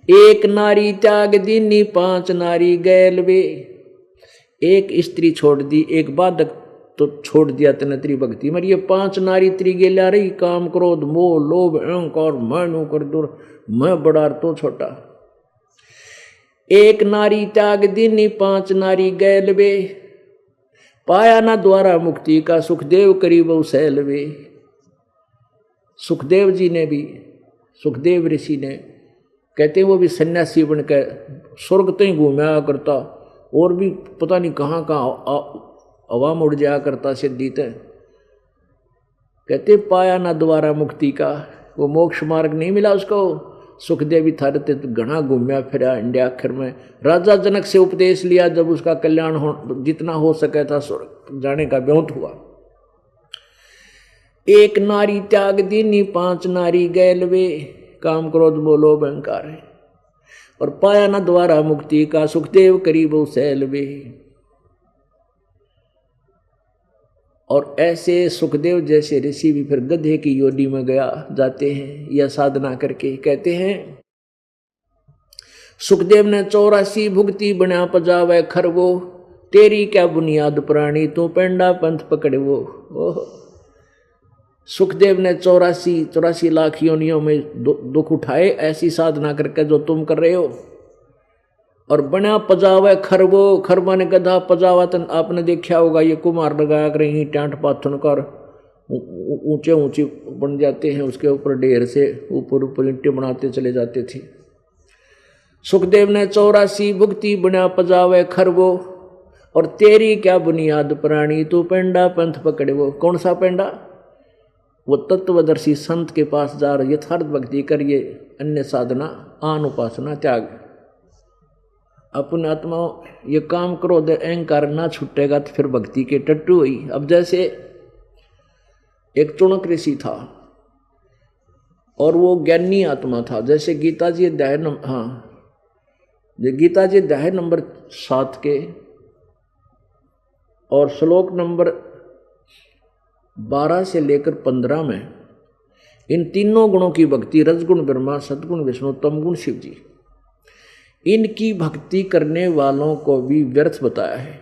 एक नारी त्याग दीनी पांच नारी गैल वे। एक स्त्री छोड़ दी, एक बाधक तो छोड़ दिया तने तेरी भक्ति मर। ये पांच नारी तेरी गेल्या रही, काम क्रोध मोह लोभ अहंकार मैं कर दूर, मैं बड़ा तो छोटा। एक नारी त्याग दीनी पांच नारी गैल वे। पाया ना द्वारा मुक्ति का सुखदेव करीब सैल वे। सुखदेव जी ने भी, सुखदेव ऋषि ने कहते हैं वो भी सन्यासी बनकर स्वर्ग तो ही घूमया करता, और भी पता नहीं कहाँ कहाँ अवाम उड़ जाया करता सिद्धि तय। कहते पाया ना दोबारा मुक्ति का, वो मोक्ष मार्ग नहीं मिला उसको। सुखदेव थारे ते घना घूमया फिरा इंडिया। आखिर में राजा जनक से उपदेश लिया, जब उसका कल्याण हो जितना हो सके था स्वर्ग जाने का ब्योंत हुआ। एक नारी त्याग दीनी पांच नारी गैल वे। काम क्रोध मोह लोभ अहंकार है, और पाया न द्वारा मुक्ति का सुखदेव करीब सैल वे। और ऐसे सुखदेव जैसे ऋषि भी फिर गधे की योनि में गया जाते हैं यह साधना करके। कहते हैं सुखदेव ने 84 भुगती बना पजावे खरवो। तेरी क्या बुनियाद प्राणी तू पेंडा पंथ पकड़े वो। सुखदेव ने 84 लाख योनियों में दुख उठाए ऐसी साधना करके जो तुम कर रहे हो। और बना पजावे खरबो, खरबा ने गधा पजावतन आपने देखा होगा, ये कुमार लगाया कर ही टांट पाथन कर ऊंचे ऊंचे बन जाते हैं, उसके ऊपर ढेर से ऊपर ऊपर ईंटें बनाते चले जाते थे। सुखदेव ने 84 भुगती बना पजावे खरबो। और तेरी क्या बुनियाद प्राणी तू पेंडा पंथ पकड़े वो। कौन सा पेंडा? वो तत्वदर्शी संत के पास जा रहे, यथार्थ भक्ति करिए, अन्य साधना आन उपासना त्याग। अपने आत्मा ये काम करो दे अहंकार ना छूटेगा तो फिर भक्ति के टट्टू हुई। अब जैसे एक चुणक ऋषि था और वो ज्ञानी आत्मा था। जैसे गीता जी अध्याय गीता जी अध्याय नंबर 7 के और श्लोक नंबर 12 से लेकर 15 में इन तीनों गुणों की भक्ति, रजगुण ब्रह्मा, सद्गुण विष्णु, तमगुण शिव जी, इनकी भक्ति करने वालों को भी व्यर्थ बताया है।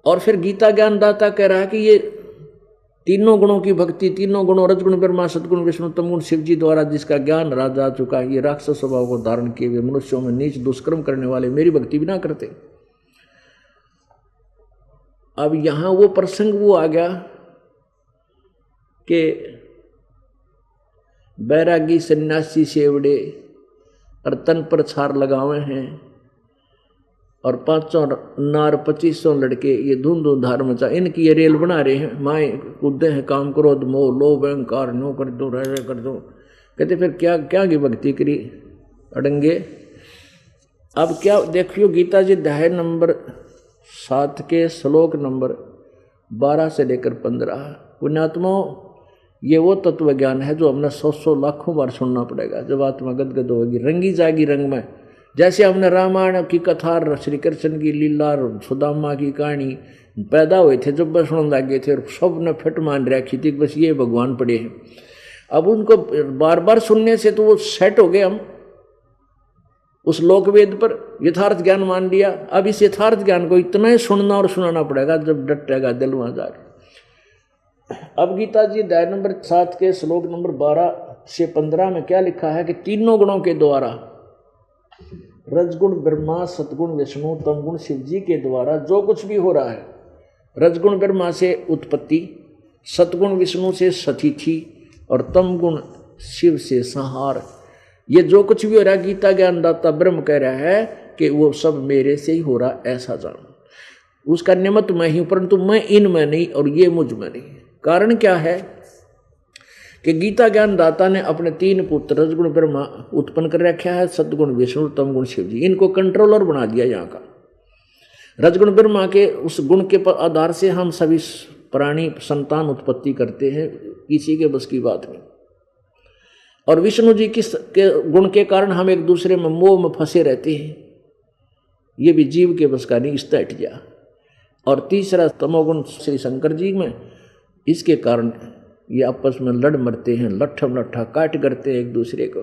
और फिर गीता ज्ञानदाता कह रहा है कि ये तीनों गुणों की भक्ति, तीनों गुणों रजगुण ब्रह्मा, सद्गुण विष्णु, तमगुण शिव जी द्वारा जिसका ज्ञान राज आ चुका है, ये राक्षस स्वभाव को धारण किए हुए मनुष्यों में नीच दुष्कर्म करने वाले मेरी भक्ति भी ना करते। अब यहां वो प्रसंग वो आ गया कि बैरागी सन्यासी सेवड़े और तन पर छार लगावे हैं और 500 नार 2500 लड़के ये धूम धार मचा, इनकी ये रेल बना रहे हैं। माए कूदे हैं काम क्रोध मोह लोभ अहंकार नो कर दो रह कर दो। कहते फिर क्या क्या की भक्ति करी अड़ंगे। अब क्या देखियो गीता जी अध्याय नंबर 7 के श्लोक नंबर 12 से लेकर 15। पुण्यात्मा ये वो तत्व ज्ञान है जो हमने 100 लाखों बार सुनना पड़ेगा। जब आत्मा गदगद होगी, रंगी जाएगी रंग में। जैसे हमने रामायण की कथा, श्री कृष्ण की लीला, सुदामा की कहानी पैदा हुए थे जब बस सुनने लगे थे और सब ने फिट मान रखी थी बस ये भगवान पड़े हैं। अब उनको बार बार सुनने से तो वो सेट हो गए, हम उस लोक वेद पर यथार्थ ज्ञान मान लिया। अब इस यथार्थ ज्ञान को इतना ही सुनना और सुनाना पड़ेगा जब डटेगा दिल वहां जाकर। अब गीता जी अध्याय नंबर 7 के श्लोक नंबर 12 से 15 में क्या लिखा है कि तीनों गुणों के द्वारा, रजगुण ब्रह्मा, सतगुण विष्णु, तमगुण शिव जी के द्वारा जो कुछ भी हो रहा है, रजगुण ब्रह्मा से उत्पत्ति, सतगुण विष्णु से सतिथि और तमगुण शिव से संहार, ये जो कुछ भी हो रहा है गीता ज्ञानदाता ब्रह्म कह रहा है कि वो सब मेरे से ही हो रहा, ऐसा जान। उसका निमित्त मैं ही हूं, परंतु मैं इनमें नहीं और ये मुझ में नहीं। कारण क्या है कि गीता ज्ञानदाता ने अपने 3 पुत्र रजगुण ब्रह्मा उत्पन्न कर रखा है, सद्गुण विष्णु, तमगुण शिव जी, इनको कंट्रोलर बना दिया यहाँ का। रजगुण ब्रह्मा के उस गुण के आधार से हम सभी प्राणी संतान उत्पत्ति करते हैं, किसी के बस की बात नहीं। और विष्णु जी के गुण के कारण हम एक दूसरे में मोह में फंसे रहते हैं, ये भी जीव के बस का नहीं, इससे हट गया। और तीसरा तमोगुण श्री शंकर जी में, इसके कारण ये आपस में लड़ मरते हैं, लट्ठम लट्ठा काट करते हैं एक दूसरे को।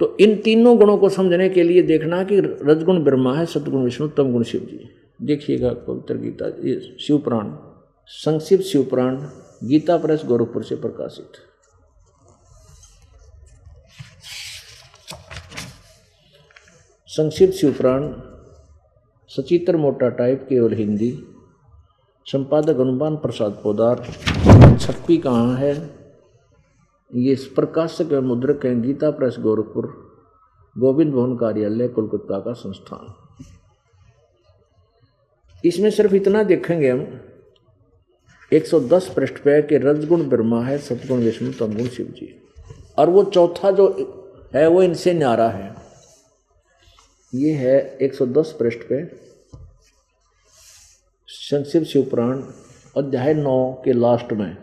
तो इन तीनों गुणों को समझने के लिए देखना कि रजगुण ब्रह्मा है, सतगुण विष्णु, तमगुण शिव जी। देखिएगा पवित्र गीता, ये शिव पुराण, संक्षिप्त शिव पुराण, गीता प्रेस गोरखपुर से प्रकाशित। संक्षिप्त शिव पुराण, सचित्र मोटा टाइप, केवल हिंदी, संपादक हनुमान प्रसाद पोदार। छपी कहाँ है? ये प्रकाशक एवं मुद्रक हैं गीता प्रेस गोरखपुर, गोविंद भवन कार्यालय, कोलकाता का संस्थान। इसमें सिर्फ इतना देखेंगे हम 110 पृष्ठ पे कि रजगुण ब्रह्मा है, सतगुण विष्णु, तमगुण शिव जी। और वो चौथा जो है वो इनसे न्यारा है। ये है 110 पृष्ठ पे संक्षिप्त शिव पुराण, अध्याय 9 के लास्ट में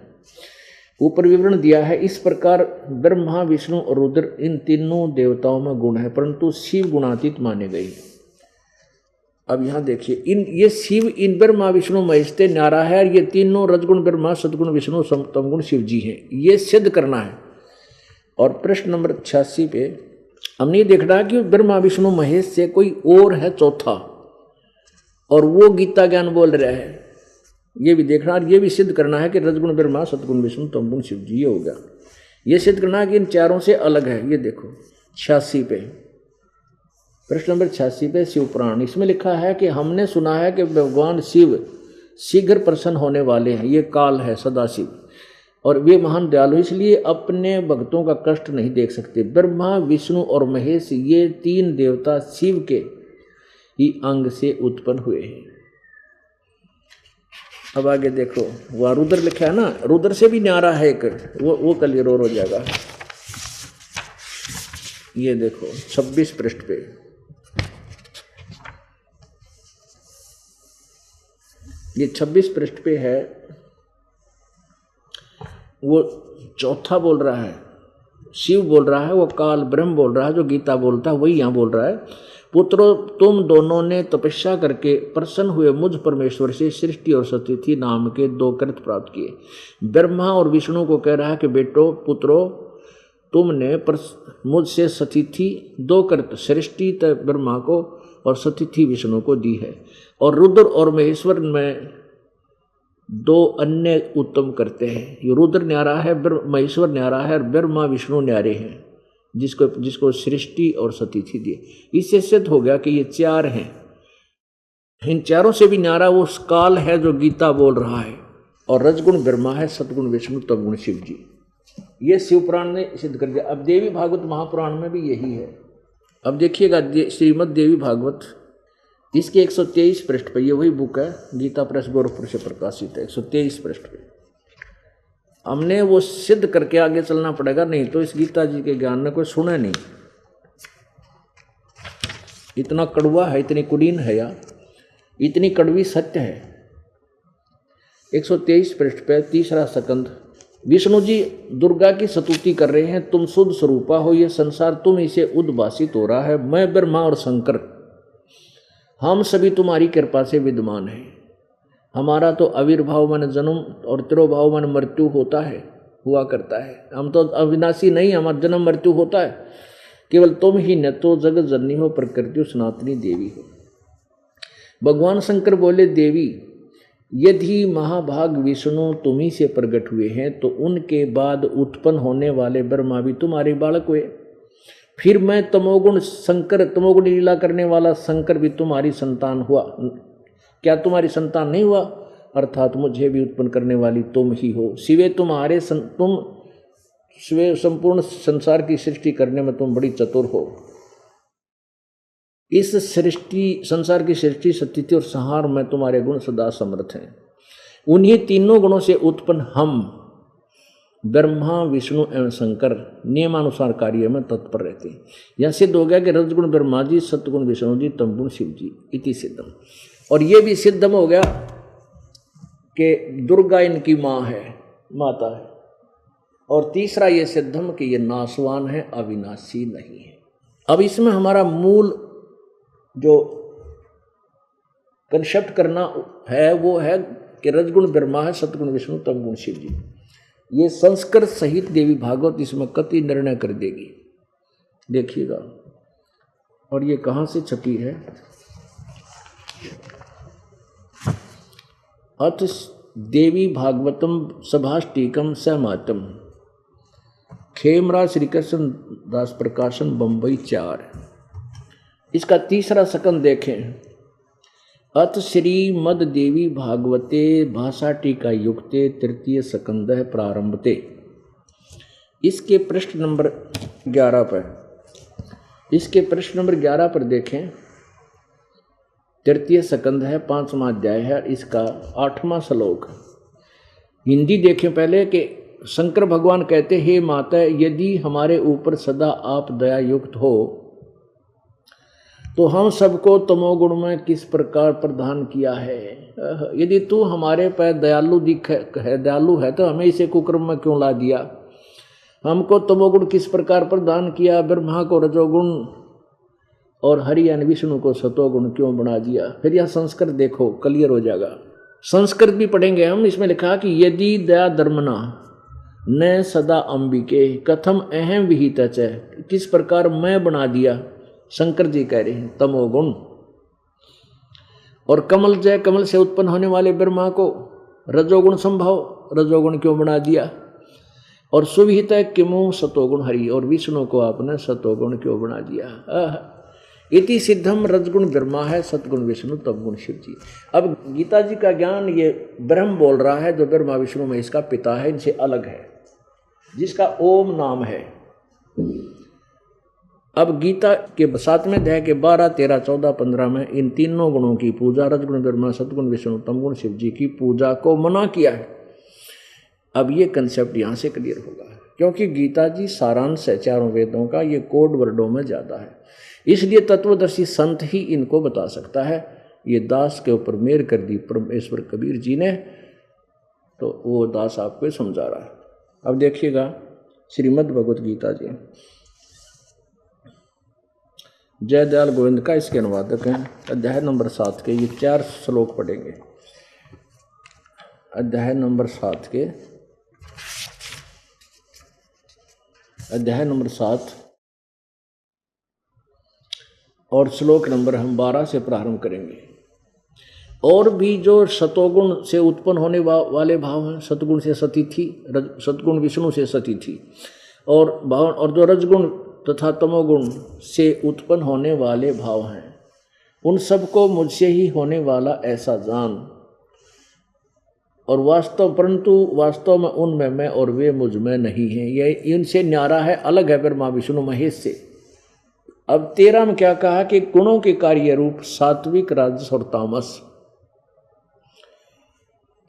ऊपर विवरण दिया है। इस प्रकार ब्रह्मा, विष्णु और रुद्र इन तीनों देवताओं में गुण है, परंतु शिव गुणातीत माने गए। अब यहाँ देखिए, ये शिव इन ब्रह्मा विष्णु महेश से न्यारा है, और ये तीनों रजगुण ब्रह्मा, सतगुण विष्णु, तमगुण शिव जी हैं। ये सिद्ध करना है। और प्रश्न नंबर 86 पे हमने ये देखना कि ब्रह्मा विष्णु महेश से कोई और है चौथा, और वो गीता ज्ञान बोल रहा है। ये भी देखना और ये भी सिद्ध करना है कि रजगुण ब्रह्मा, सतगुण विष्णु, तमगुण शिव जी। ये हो गया। ये सिद्ध करना है कि इन चारों से अलग है। ये देखो 86 पे, प्रश्न नंबर 86 पे शिव पुराण, इसमें लिखा है कि हमने सुना है कि भगवान शिव शीघ्र प्रसन्न होने वाले हैं। ये काल है सदाशिव, और वे महान दयालु, इसलिए अपने भक्तों का कष्ट नहीं देख सकते। ब्रह्मा, विष्णु और महेश ये तीन देवता शिव के ही अंग से उत्पन्न हुए हैं। अब आगे देखो, वह रुद्र लिखा है ना, रुद्र से भी न्यारा है एक, वो क्लियर हो जाएगा। ये देखो 26 पृष्ठ पे, ये 26 पृष्ठ पे है। वो चौथा बोल रहा है, शिव बोल रहा है, वो काल ब्रह्म बोल रहा है, जो गीता बोलता है वही यहाँ बोल रहा है। पुत्रों, तुम दोनों ने तपस्या करके प्रसन्न हुए मुझ परमेश्वर से सृष्टि और स्थिति नाम के 2 कृत प्राप्त किए। ब्रह्मा और विष्णु को कह रहा है कि बेटो, पुत्रों, तुमने मुझसे स्थिति 2 कृत, सृष्टि ब्रह्मा को और स्थिति विष्णु को दी है, और रुद्र और महेश्वर में 2 अन्य उत्तम करते हैं। ये रुद्र न्यारा है, महेश्वर न्यारा है, और ब्रह्मा विष्णु न्यारे हैं, जिसको सृष्टि और स्थिति दिए। इससे सिद्ध हो गया कि ये 4 हैं। इन चारों से भी न्यारा वो काल है जो गीता बोल रहा है, और रजगुण ब्रह्मा है, सतगुण विष्णु, तमगुण शिव जी। ये शिव पुराण ने सिद्ध कर दिया। अब देवी भागवत महापुराण में भी यही है। अब देखिएगा श्रीमद देवी भागवत, इसके 123 पृष्ठ पर, ये वही बुक है, गीता प्रेस गोरखपुर से प्रकाशित है, 123 पृष्ठ पे। हमने वो सिद्ध करके आगे चलना पड़ेगा, नहीं तो इस गीता जी के ज्ञान में कोई सुने नहीं। इतना कड़वा है, इतनी कुलीन है, या इतनी कड़वी सत्य है। 123 पृष्ठ पे 3रा स्कंद, विष्णु जी दुर्गा की स्तुति कर रहे हैं। तुम शुद्ध स्वरूपा हो, ये संसार तुम इसे उद्भासित हो रहा है। मैं ब्रह्मा और शंकर, हम सभी तुम्हारी कृपा से विद्यमान हैं। हमारा तो आविर्भाव मन जन्म और तिरोभाव मन मृत्यु होता है, हुआ करता है। हम तो अविनाशी नहीं, हमारा जन्म मृत्यु होता है। केवल तुम ही न तो जगत जननी हो, प्रकृति सनातनी देवी हो। भगवान शंकर बोले, देवी, यदि महाभाग विष्णु तुम्ही से प्रकट हुए हैं, तो उनके बाद उत्पन्न होने वाले ब्रह्मा भी तुम्हारे बालक हुए। फिर मैं तमोगुण शंकर, तमोगुण लीला करने वाला शंकर भी तुम्हारी संतान हुआ। क्या तुम्हारी संतान नहीं हुआ? अर्थात मुझे भी उत्पन्न करने वाली तुम ही हो। सिवे तुम्हारे तुम सिवे संपूर्ण संसार की सृष्टि करने में तुम बड़ी चतुर हो। इस सृष्टि, संसार की सृष्टि, स्थिति और संहार में तुम्हारे गुण सदा समर्थ हैं। उन्हीं तीनों गुणों से उत्पन्न हम ब्रह्मा, विष्णु एवं शंकर नियमानुसार कार्य में तत्पर रहते हैं। यह सिद्ध हो गया कि रजगुण ब्रह्मा जी, सतगुण विष्णु जी, तमगुण शिव जी, इति सिद्धम। और ये भी सिद्धम हो गया कि दुर्गा इनकी माँ है, माता है। और तीसरा ये सिद्धम कि ये नाशवान है, अविनाशी नहीं है। अब इसमें हमारा मूल जो कंसेप्ट करना है वो है कि रजगुण ब्रह्मा है, सतगुण विष्णु, तमगुण शिव जी। ये संस्कृत सहित देवी भागवत इसमें कति निर्णय कर देगी। देखिएगा। और ये कहाँ से छपी है? अथ देवी भागवतम सभाष्टिकम सहमातम, खेमरा श्री कृष्ण दास प्रकाशन बंबई 4। इसका तीसरा सकंद देखें। अथ श्रीमद देवी भागवते भाषा टीका युक्ते तृतीय सकंद प्रारंभते। इसके पृष्ठ नंबर 11 पर देखें। तृतीय सकंद है, 5वां अध्याय है, इसका 8वां श्लोक। हिंदी देखें पहले कि शंकर भगवान कहते, हे माता, यदि हमारे ऊपर सदा आप दया युक्त हो तो हम सबको तमोगुण में किस प्रकार प्रदान किया है। यदि तू हमारे पर दयालु है तो हमें इसे कुकर्म में क्यों ला दिया। हमको तमोगुण किस प्रकार प्रदान किया, ब्रह्मा को रजोगुण और हरि यानी विष्णु को सतोगुण क्यों बना दिया। फिर यह संस्कृत देखो, क्लियर हो जाएगा। संस्कृत भी पढ़ेंगे हम। इसमें लिखा कि यदि दया धर्मना न सदा अंबिके कथम अहम विहित च, किस प्रकार मैं बना दिया। शंकर जी कह रहे हैं तमोगुण। और कमल जय, कमल से उत्पन्न होने वाले ब्रह्मा को रजोगुण संभव, रजोगुण क्यों बना दिया। और सुविहित किमु सतोगुण हरि, और विष्णु को आपने सतोगुण क्यों बना दिया। इति सिद्धम रजगुण ब्रह्मा है, सतगुण विष्णु, तमगुण शिव जी। अब गीता जी का ज्ञान ये ब्रह्म बोल रहा है, जो ब्रह्मा विष्णु में इसका पिता है, इनसे अलग है, जिसका ओम नाम है। अब गीता के 7वें अध्याय के 12, 13, 14, 15 में इन तीनों गुणों की पूजा, रजगुण ब्रह्मा, सतगुण विष्णु, तमगुण शिव जी की पूजा को मना किया है। अब ये कंसेप्ट यहाँ से क्लियर होगा, क्योंकि गीता जी सारांश है चारों वेदों का, ये कोड वर्डों में ज़्यादा है, इसलिए तत्वदर्शी संत ही इनको बता सकता है। ये दास के ऊपर मेहर कर दी परमेश्वर कबीर जी ने, तो वो दास आपको समझा रहा है। अब देखिएगा श्रीमद् भगवत गीता जी, जयदयाल गोविंद का इसके अनुवादक हैं। अध्याय नंबर 7 के ये 4 श्लोक पढ़ेंगे। अध्याय नंबर 7 और श्लोक नंबर हम 12 से प्रारंभ करेंगे। और भी जो सतोगुण से उत्पन्न होने वाले भाव हैं, सतगुण से सती थी, सतगुण विष्णु से सती थी, और जो रजगुण तथा तमोगुण से उत्पन्न होने वाले भाव हैं, उन सबको मुझसे ही होने वाला ऐसा जान। और परंतु वास्तव में उनमें मैं और वे मुझ में नहीं हैं। यह इनसे न्यारा है, अलग है ब्रह्मा विष्णु महेश से। अब 13 में क्या कहा कि गुणों के कार्य रूप सात्विक, राजस और तामस,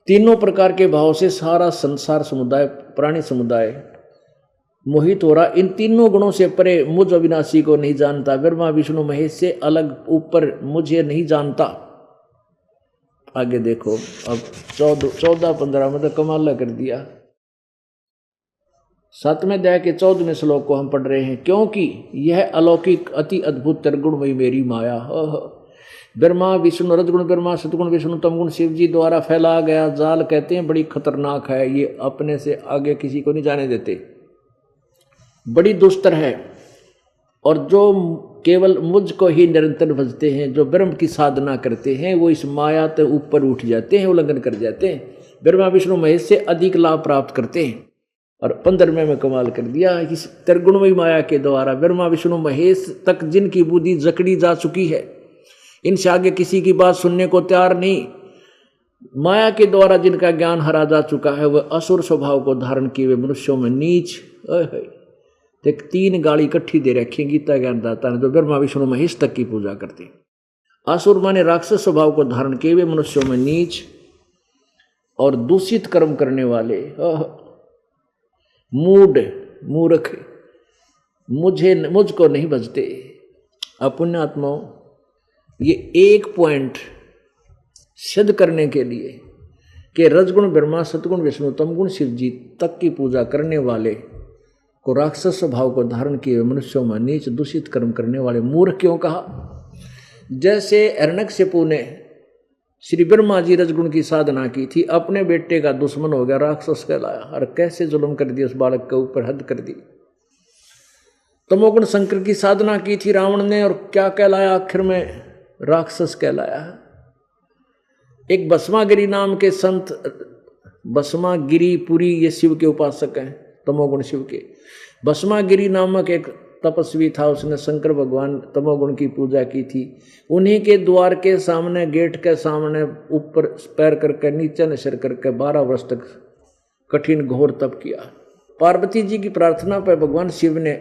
तीनों प्रकार के भाव से सारा संसार समुदाय, प्राणी समुदाय मोहित हो रहा। इन तीनों गुणों से परे मुझ अविनाशी को नहीं जानता, ब्रह्मा विष्णु महेश से अलग ऊपर मुझे नहीं जानता। आगे देखो, अब 14-15 में तो कमाल कर दिया। 7वें अध्याय के 14वें श्लोक को हम पढ़ रहे हैं। क्योंकि यह अलौकिक अति अद्भुत त्रिगुणमयी मेरी माया, ब्रह्मा विष्णु, रजगुण ब्रह्मा, सतगुण विष्णु, तमगुण शिव जी द्वारा फैला गया जाल, कहते हैं बड़ी खतरनाक है। ये अपने से आगे किसी को नहीं जाने देते, बड़ी दुस्तर है। और जो केवल मुझ को ही निरंतर भजते हैं, जो ब्रह्म की साधना करते हैं, वो इस माया से ऊपर उठ जाते हैं, उल्लंघन कर जाते हैं, ब्रह्मा विष्णु महेश से अधिक लाभ प्राप्त करते हैं। और 15वें में कमाल कर दिया, इस त्रिगुणमयी माया के द्वारा ब्रह्मा विष्णु महेश तक जिनकी बुद्धि जकड़ी जा चुकी है, इनसे आगे किसी की बात सुनने को तैयार नहीं, माया के द्वारा जिनका ज्ञान हरा जा चुका है, वह असुर स्वभाव को धारण किए हुए मनुष्यों में नीच। देख 3 गाली इकट्ठी दे रखी गीता ज्ञानदाता ने, जो ब्रह्मा विष्णु महेश तक की पूजा करते। असुर माने राक्षस स्वभाव को धारण किए हुए मनुष्यों में नीच और दूषित कर्म करने वाले, मूर्ख, मुझको नहीं भजते। अपुण्यात्माओं, ये एक पॉइंट सिद्ध करने के लिए कि रजगुण ब्रह्मा, सतगुण विष्णु, तमगुण शिव जी तक की पूजा करने वाले को राक्षस स्वभाव को धारण किए मनुष्यों में नीच दूषित कर्म करने वाले मूर्ख क्यों कहा। जैसे हिरण्यकशिपु ने श्री ब्रह्मा जी रजगुण की साधना की थी, अपने बेटे का दुश्मन हो गया, राक्षस कहलाया, और कैसे जुल्म कर दिया उस बालक के ऊपर, हद कर दी। तमोगुण शंकर की साधना की थी रावण ने, और क्या कहलाया आखिर में? राक्षस कहलाया। एक भस्मागिरी नाम के संत, भस्मागिरी पुरी, ये शिव के उपासक हैं, तमोगुण शिव के। भस्मागिरी नामक एक तपस्वी था, उसने शंकर भगवान तमोगुण की पूजा की थी। उन्हीं के द्वार के सामने, गेट के सामने ऊपर पैर करके नीचे नशर करके 12 वर्ष तक कठिन घोर तप किया। पार्वती जी की प्रार्थना पर भगवान शिव ने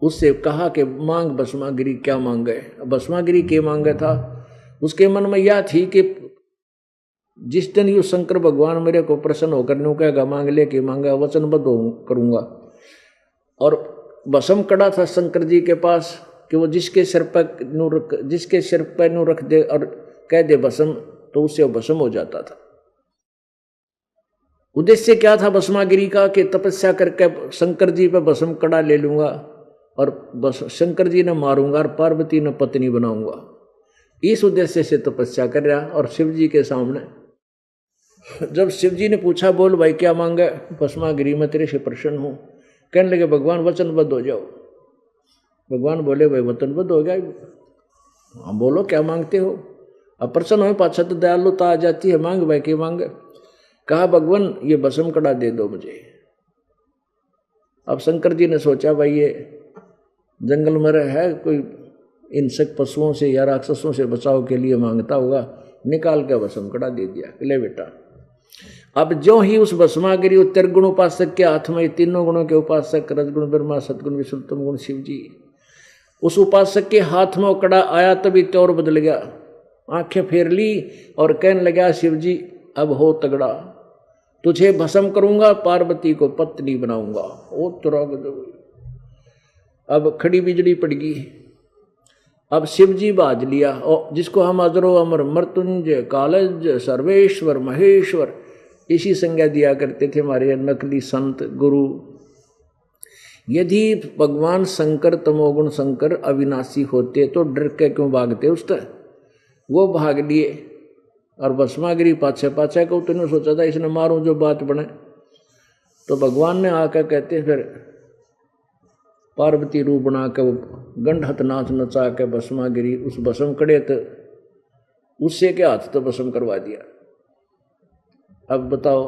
उससे कहा कि मांग भस्मागिरी, क्या मांगे? भस्मागिरी के मांगे था? उसके मन में यह थी कि जिस दिन यू शंकर भगवान मेरे को प्रसन्न होकर न्यू कहेगा मांग ले के मांगा, वचनबद्ध करूंगा। और भस्म कड़ा था शंकर जी के पास कि वो जिसके सिर पर नू रख दे और कह दे भस्म, तो उससे वो भस्म हो जाता था। उद्देश्य क्या था भस्मागिरी का? कि तपस्या करके शंकर जी पे भस्म कड़ा ले लूंगा और शंकर जी ने मारूंगा और पार्वती ने पत्नी बनाऊंगा। इस उद्देश्य से तपस्या कर रहा। और शिव जी के सामने जब शिव जी ने पूछा, बोल भाई क्या मांगे? भस्मागिरी में तेरे से प्रसन्न हूं। कहने लगे भगवान वचनबद्ध हो जाओ। भगवान बोले भाई वचनबद्ध हो गया, हाँ बोलो क्या मांगते हो? अब प्रसन्न हो पाछा तो दयालुता आ जाती है, मांग भाई के मांगे। कहा भगवान ये भस्म कड़ा दे दो मुझे। अब शंकर जी ने सोचा भाई ये जंगल में है, कोई हिंसक पशुओं से या राक्षसों से बचाव के लिए मांगता होगा, निकाल के भस्म कड़ा दे दिया, ले बेटा। अब जो ही उस भस्मागिरी उत्तर गुण उपासक के हाथ में, तीनों गुणों के उपासक रजगुण ब्रह्मा, सतगुण विष्णु, तम गुण शिव जी, उस उपासक के हाथ में वो कड़ा आया तभी त्योर बदल गया। आंखें फेर ली और कहने लगा शिव जी अब हो तगड़ा, तुझे भस्म करूंगा, पार्वती को पत्नी बनाऊंगा। ओ तुरग अब खड़ी बिजली पड़ गई। अब शिव जी बाज लिया, और जिसको हम अजरो अमर मृत्युंजय कालज सर्वेश्वर महेश्वर इसी संज्ञा दिया करते थे हमारे नकली संत गुरु। यदि भगवान शंकर तमोगुण शंकर अविनाशी होते तो डर के क्यों भागते? उस तरह वो भाग लिए और भस्मागिरी पाछे पाछे को तूने सोचा था इसने मारूं जो बात बने। तो भगवान ने आकर कहते फिर पार्वती रूप बना के वो गंढत नाच नचा के भस्मागिरी उस भस्म कड़े तो उससे के हाथ तो भस्म करवा दिया। अब बताओ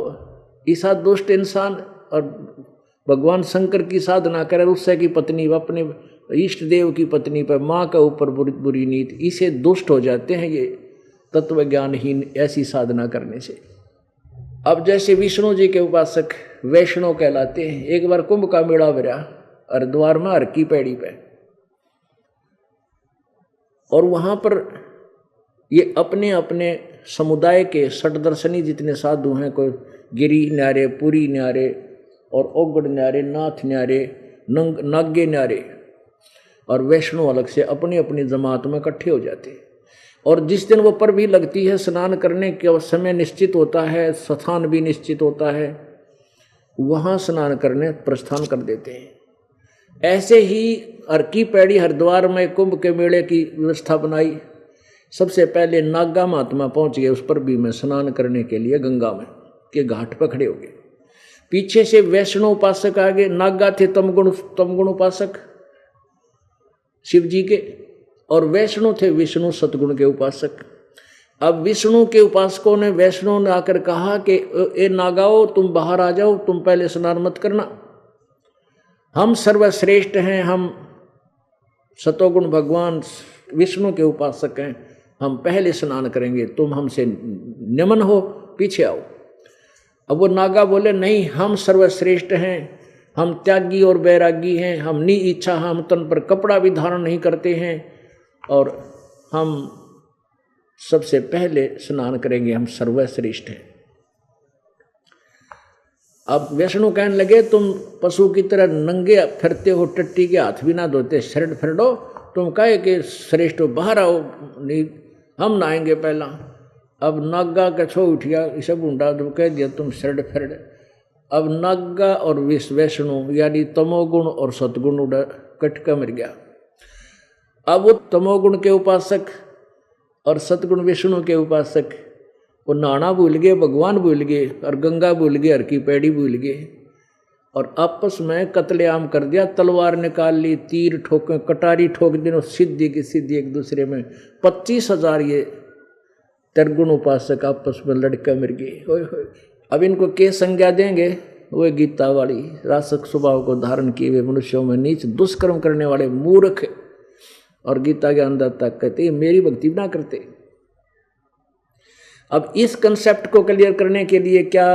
ईसा दुष्ट इंसान और भगवान शंकर की साधना करे, उससे की पत्नी अपने इष्ट देव की पत्नी पर, माँ का ऊपर बुरी नीति, इसे दुष्ट हो जाते हैं ये तत्व ज्ञानहीन ऐसी साधना करने से। अब जैसे विष्णु जी के उपासक वैष्णव कहलाते हैं। एक बार कुंभ का मेला भरा हरिद्वार में हर की पैड़ी पे, और वहां पर ये अपने अपने समुदाय के षटदर्शनी जितने साधु हैं, कोई गिरी न्यारे, पुरी न्यारे और ओगड़ न्यारे, नाथ न्यारे, नागे न्यारे और वैष्णव अलग से अपनी अपनी जमात में इकट्ठे हो जाते हैं। और जिस दिन वो पर भी लगती है, स्नान करने का समय निश्चित होता है, स्थान भी निश्चित होता है, वहाँ स्नान करने प्रस्थान कर देते हैं। ऐसे ही हर की पैड़ी हरिद्वार में कुंभ के मेले की व्यवस्था बनाई। सबसे पहले नागा महात्मा पहुंच गए उस पर भी में स्नान करने के लिए, गंगा में के घाट पर खड़े हो गए। पीछे से वैष्णव उपासक आ गए। नागा थे तमगुण उपासक शिव जी के, और वैष्णव थे विष्णु सतगुण के उपासक। अब विष्णु के उपासकों ने वैष्णव ने आकर कहा कि ए नागाओ तुम बाहर आ जाओ, तुम पहले स्नान मत करना, हम सर्वश्रेष्ठ हैं, हम सतोगुण भगवान विष्णु के उपासक हैं, हम पहले स्नान करेंगे, तुम हमसे नमन हो, पीछे आओ। अब वो नागा बोले नहीं, हम सर्वश्रेष्ठ हैं, हम त्यागी और बैरागी हैं, हम नी इच्छा, हम तन पर कपड़ा भी धारण नहीं करते हैं और हम सबसे पहले स्नान करेंगे, हम सर्वश्रेष्ठ हैं। अब वैष्णु कहने लगे तुम पशु की तरह नंगे फिरते हो, टट्टी के हाथ भी ना धोते, शर्ट फिरडो, तुम कहे कि श्रेष्ठ हो, बाहर आओ, नहीं हम नहाएंगे पहला। अब नागा का छो उठिया, इसे बूंदा तो कह दिया तुम शर्ट फिरड। अब नागा और वैष्णु यानी तमोगुण और सतगुण उड़ा कटका मर गया। अब वो तमोगुण के उपासक और सतगुण विष्णु के उपासक वो नहाना भूल गए, भगवान भूल गए और गंगा भूल गए, हर की पैड़ी भूल गए। और आपस में कत्लेआम कर दिया, तलवार निकाल ली, तीर ठोके, कटारी ठोक दी, सीधी की सीधी एक दूसरे में 25,000 ये त्रिगुण उपासक आपस में लड़का मर गए। अब इनको के संज्ञा देंगे? वो गीता वाली रासक स्वभाव को धारण किए हुए मनुष्यों में नीच दुष्कर्म करने वाले मूर्ख, और गीता के अंदर तक कहते मेरी भक्ति ना करते। अब इस कंसेप्ट को क्लियर करने के लिए क्या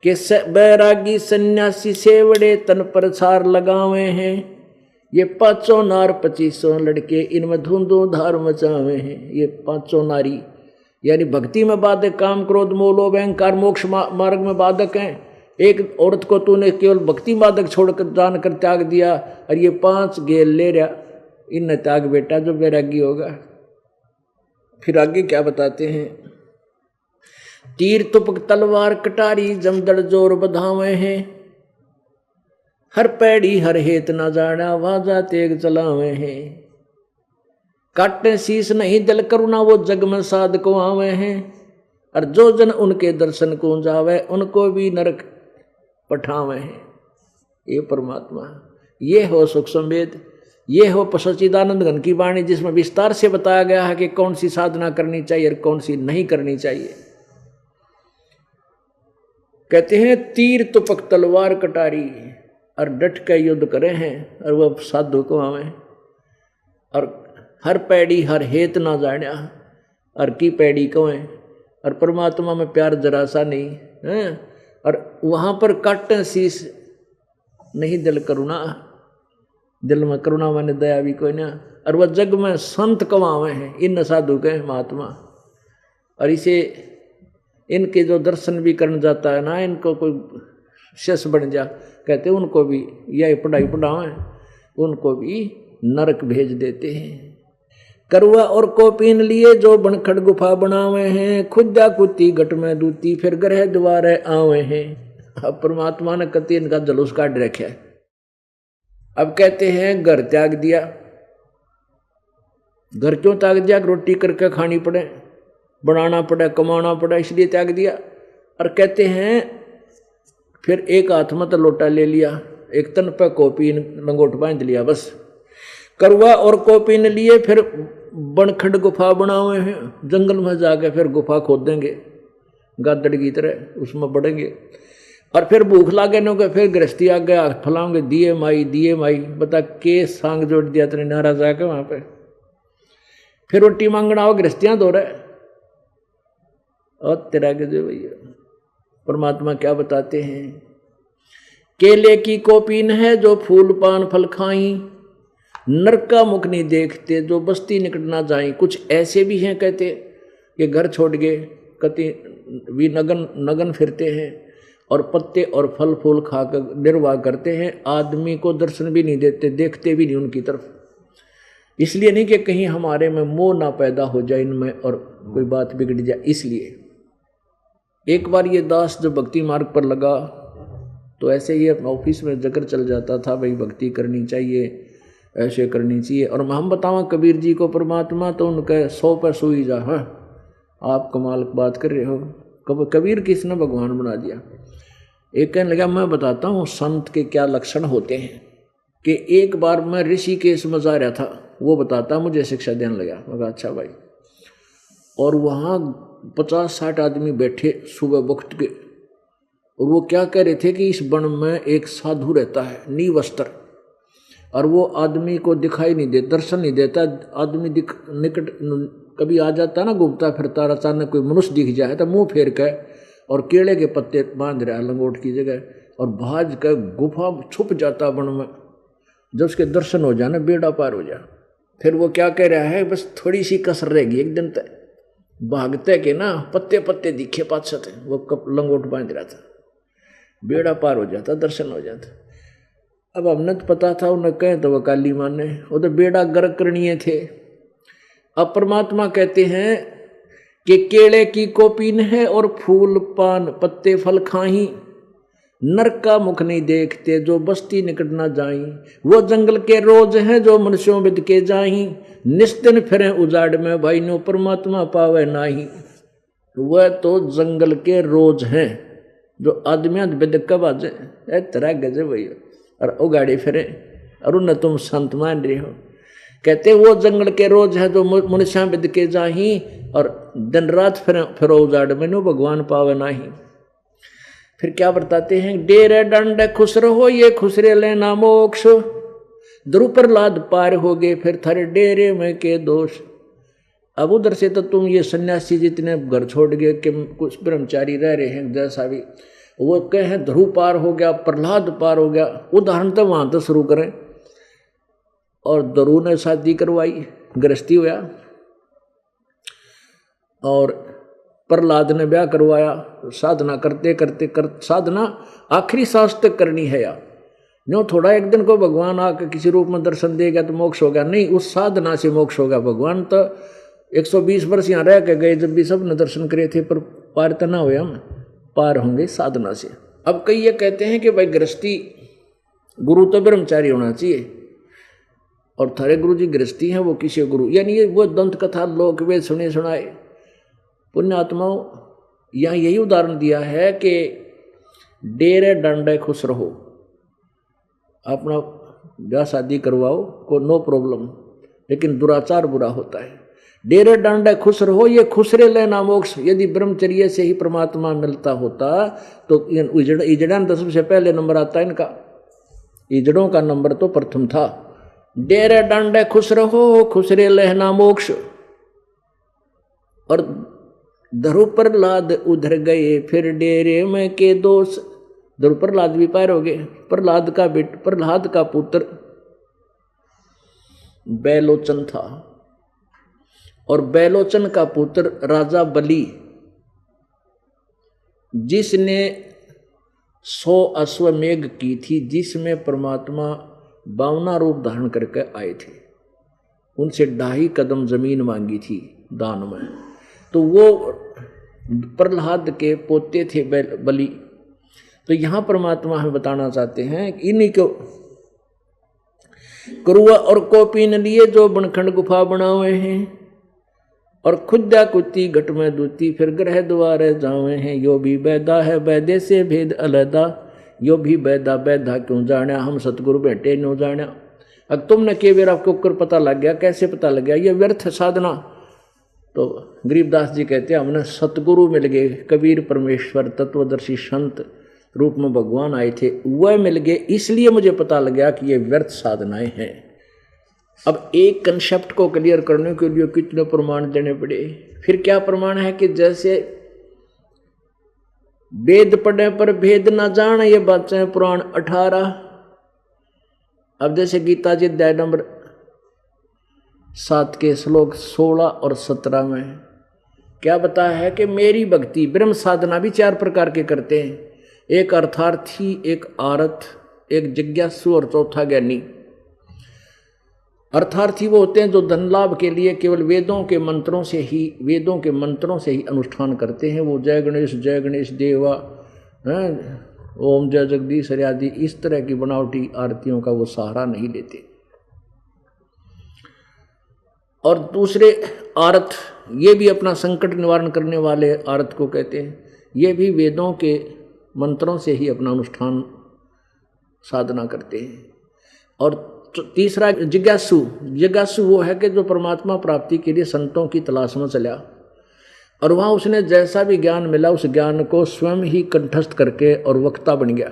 कि बैरागी सन्यासी सेवड़े तन पर छार लगावे हैं, ये 500 नार 2500 लड़के इनमें धुंधु धार मचावे हैं। ये 500 नारी यानी भक्ति में बाधक, काम क्रोध मोह लोभ अहंकार मोक्ष मार्ग में बाधक हैं। एक औरत को तूने केवल भक्ति बाधक छोड़कर जानकर त्याग दिया, और ये 5 गेल ले रहा, इन त्याग बेटा जो बैरागी होगा। फिर आगे क्या बताते हैं, तीर तुपक तलवार कटारी जमदड़ जोर बधावे हैं, हर पैड़ी हर हेत न जाना वाजा तेग चलावे हैं, काटे शीस नहीं दिल करुणा वो जग में साध को आवे हैं, और जो जन उनके दर्शन को जावे उनको भी नरक पठावे हैं। ये परमात्मा, ये हो सुख संवेद, ये हो सच्चिदानंद घन की वाणी, जिसमें विस्तार से बताया गया है कि कौन सी साधना करनी चाहिए और कौन सी नहीं करनी चाहिए। कहते हैं तीर तुपक तलवार कटारी, और डट के युद्ध करे हैं, और वह साधु को आवे, और हर पैड़ी हर हेत ना जाना, और की पैड़ी को है, और परमात्मा में प्यार जरा सा नहीं है, और वहां पर काटे शीस नहीं दिल करुणा, दिल में करुणा माने दया भी कोई ना, और वह जग में संत कमावे हैं इन साधु के महात्मा। और इसे इनके जो दर्शन भी करने जाता है ना, इनको कोई शिष्य बन जा, कहते हैं उनको भी यह पढ़ाई पढ़ावे, उनको भी नरक भेज देते हैं। करुआ और कोपीन लिए जो बनखड़ गुफा बनावे हैं, खुदा कुत्ती गट में दूती फिर ग्रह द्वारे आवे हैं। अब परमात्मा ने कति इनका जलूस काट रखा है। अब कहते हैं घर त्याग दिया, घर क्यों त्याग दिया? रोटी करके खानी पड़े, बनाना पड़े, कमाना पड़े, इसलिए त्याग दिया। और कहते हैं फिर एक हाथ में तो लोटा ले लिया, एक तन पे कोपीन लंगोट बांध लिया, बस करुआ और कोपीन लिए फिर बनखड़ गुफा बनावे हैं, जंगल में जाके फिर गुफा खोदेंगे गादड़ की तरह, उसमें बढ़ेंगे। और फिर भूख लागे न के फिर गृहस्थी आ गया, फलाओगे दिए माई, बता के सांग जोड़ दिया तेरे नारा जाके वहां पे, फिर रोटी मांगना हो गृहस्थियां दो रहे। और तेरा के जो भैया परमात्मा क्या बताते हैं, केले की कोपीन है जो फूल पान फल खाई, नरक का मुख नहीं देखते जो बस्ती निकट ना जाए। कुछ ऐसे भी हैं कहते कि घर छोड़ गए कति भी नगन फिरते हैं, और पत्ते और फल फूल खाकर निर्वाह करते हैं, आदमी को दर्शन भी नहीं देते, देखते भी नहीं उनकी तरफ। इसलिए नहीं कि कहीं हमारे में मोह ना पैदा हो जाए इनमें और कोई बात बिगड़ जाए। इसलिए एक बार ये दास जो भक्ति मार्ग पर लगा तो ऐसे ही ऑफिस में जकर चल जाता था, भाई भक्ति करनी चाहिए, ऐसे करनी चाहिए। और हम बतावा कबीर जी को परमात्मा तो उनके 100 पे सुई जा, हाँ आप कमाल बात कर रहे हो, कबीर किसने भगवान बना दिया। एक कहने लगा मैं बताता हूँ संत के क्या लक्षण होते हैं, कि एक बार मैं ऋषिकेश में जा रहा था, वो बताता मुझे शिक्षा देने लगा। मैं कहा अच्छा भाई। और वहाँ 50-60 आदमी बैठे सुबह वक्त के, और वो क्या कह रहे थे कि इस वन में एक साधु रहता है नीवस्त्र, और वो आदमी को दिखाई नहीं देता, दर्शन नहीं देता। आदमी निकट कभी आ जाता ना घूमता फिरता, अचानक कोई मनुष्य दिख जाए तो मुंह फेर के और केले के पत्ते बांध रहा है लंगोट की जगह, और भाज कर गुफा छुप जाता वन में। जब उसके दर्शन हो जाए बेड़ा पार हो जाए, फिर वो क्या कह रहा है, बस थोड़ी सी कसर रहेगी, एक दिन तक भागते के ना पत्ते पत्ते दिखे पाछे थे, वो कब लंगोट बांध रहा था, बेड़ा पार हो जाता, दर्शन हो जाता। अब हमने तो पता था, उन्हें कहे तो वह काली माने, वो तो बेड़ा गर्क करनीय थे। अब परमात्मा कहते हैं कि केले की कोपीन है और फूल पान पत्ते फल खाही, नरक का मुख नहीं देखते जो बस्ती निकट ना जाई। वो जंगल के रोज हैं जो मनुष्यों विद के जाही, निस्दिन फिरें उजाड़ में भाई नो परमात्मा पावे नाही। वह तो जंगल के रोज हैं, जो आदमियां बेद कब आज तरह गजे भैया और वो गाड़ी फिरे और उन्हें तुम संत मान रहे हो। कहते वो जंगल के रोज है जो मनुष्य बिद के जाही और दिन रात फिरो उजाड़ में नो भगवान पावे नाही। फिर क्या बताते हैं, डेरे डंडे खुश रहो ये खुसरे लेना मोक्ष, ध्रुव प्रहलाद पार हो गए फिर थारे डेरे में के दोष। अब उधर से तो तुम ये सन्यासी जितने घर छोड़ गए कि कुछ ब्रह्मचारी रह रहे हैं जैसा भी, वो कहे ध्रुव पार हो गया प्रहलाद पार हो गया, उदाहरण तो वहां तो शुरू करें। और ध्रुव ने शादी करवाई, गृहस्थी हुआ, और प्रहलाद ने ब्याह करवाया। साधना करते करते साधना आखिरी सांस तक करनी है या नो थोड़ा एक दिन को भगवान आकर किसी रूप में दर्शन देगा तो मोक्ष हो गया, नहीं, उस साधना से मोक्ष होगा। भगवान तो 120 वर्ष यहाँ रह के गए, जब भी सब ने दर्शन करे थे, पर पार तो ना हुए, हम पार होंगे साधना से। अब कई ये कहते हैं कि भाई गृहस्थी गुरु तो ब्रह्मचारी होना चाहिए, और थारे गुरु जी गृहस्थी हैं वो किसी गुरु, यानी ये वो दंत कथा लोक वेद सुने सुनाए पुण्यात्माओं। यहाँ यही उदाहरण दिया है कि डेरे डंडे खुश रहो, अपना ब्याह शादी करवाओ को नो प्रॉब्लम, लेकिन दुराचार बुरा होता है। डेरे डंडे खुश रहो ये खुसरे लेना मोक्ष, यदि ब्रह्मचर्य से ही परमात्मा मिलता होता तो इजड़न तो सबसे पहले नंबर आता है इनका, इजड़ों का नंबर तो प्रथम था। डेरे डंडे खुश रहो खुसरे लेना मोक्ष, और ध्रुव प्रहलाद उधर गए फिर डेरे में के दोष। ध्रुव प्रहलाद भी पार हो गए। प्रहलाद का पुत्र बैलोचन था, और बैलोचन का पुत्र राजा बलि, जिसने 100 अश्वमेघ की थी, जिसमें परमात्मा 52 रूप धारण करके आए थे, उनसे 2.5 कदम जमीन मांगी थी दान में, तो वो प्रहलाद के पोते थे बलि। तो यहां परमात्मा हमें बताना चाहते हैं इन्हीं को करुआ और कोपी न लिए जो बनखंड गुफा बनावे हैं, और खुदा कुत्ती घट में दूती फिर ग्रह द्वारे जावे हैं। यो भी बैदा है बैदे से भेद अलहदा, यो भी बैदा बैदा क्यों जाना, हम सतगुरु बैठे नो जाना। अब तुमने के बेर आपको कर पता लग गया, कैसे पता लग गया, ये व्यर्थ साधना। तो गरीबदास जी कहते हैं हमने सतगुरु मिल गए, कबीर परमेश्वर तत्वदर्शी संत रूप में भगवान आए थे, वह मिल गए, इसलिए मुझे पता लग गया कि ये व्यर्थ साधनाएं हैं। अब एक कंसेप्ट को क्लियर करने के लिए कितने प्रमाण देने पड़े। फिर क्या प्रमाण है कि जैसे वेद पढ़े पर भेद न जाने, ये बातें हैं पुराण 18। अब जैसे गीता जी अध्याय नंबर 7 के श्लोक 16 और 17 में क्या बताया है कि मेरी भक्ति, ब्रह्म साधना भी 4 प्रकार के करते हैं, एक अर्थार्थी, एक आरत, एक जिज्ञासु और चौथा ज्ञानी। अर्थार्थी वो होते हैं जो धन लाभ के लिए केवल वेदों के मंत्रों से ही अनुष्ठान करते हैं। वो जय गणेश देवा, ओम जय जगदीश आदि इस तरह की बनावटी आरतियों का वो सहारा नहीं लेते। और दूसरे आरत, ये भी अपना संकट निवारण करने वाले आरत को कहते हैं, ये भी वेदों के मंत्रों से ही अपना अनुष्ठान साधना करते हैं। और तीसरा जिज्ञासु वो है कि जो परमात्मा प्राप्ति के लिए संतों की तलाश में चला, और वहाँ उसने जैसा भी ज्ञान मिला उस ज्ञान को स्वयं ही कंठस्थ करके और वक्ता बन गया।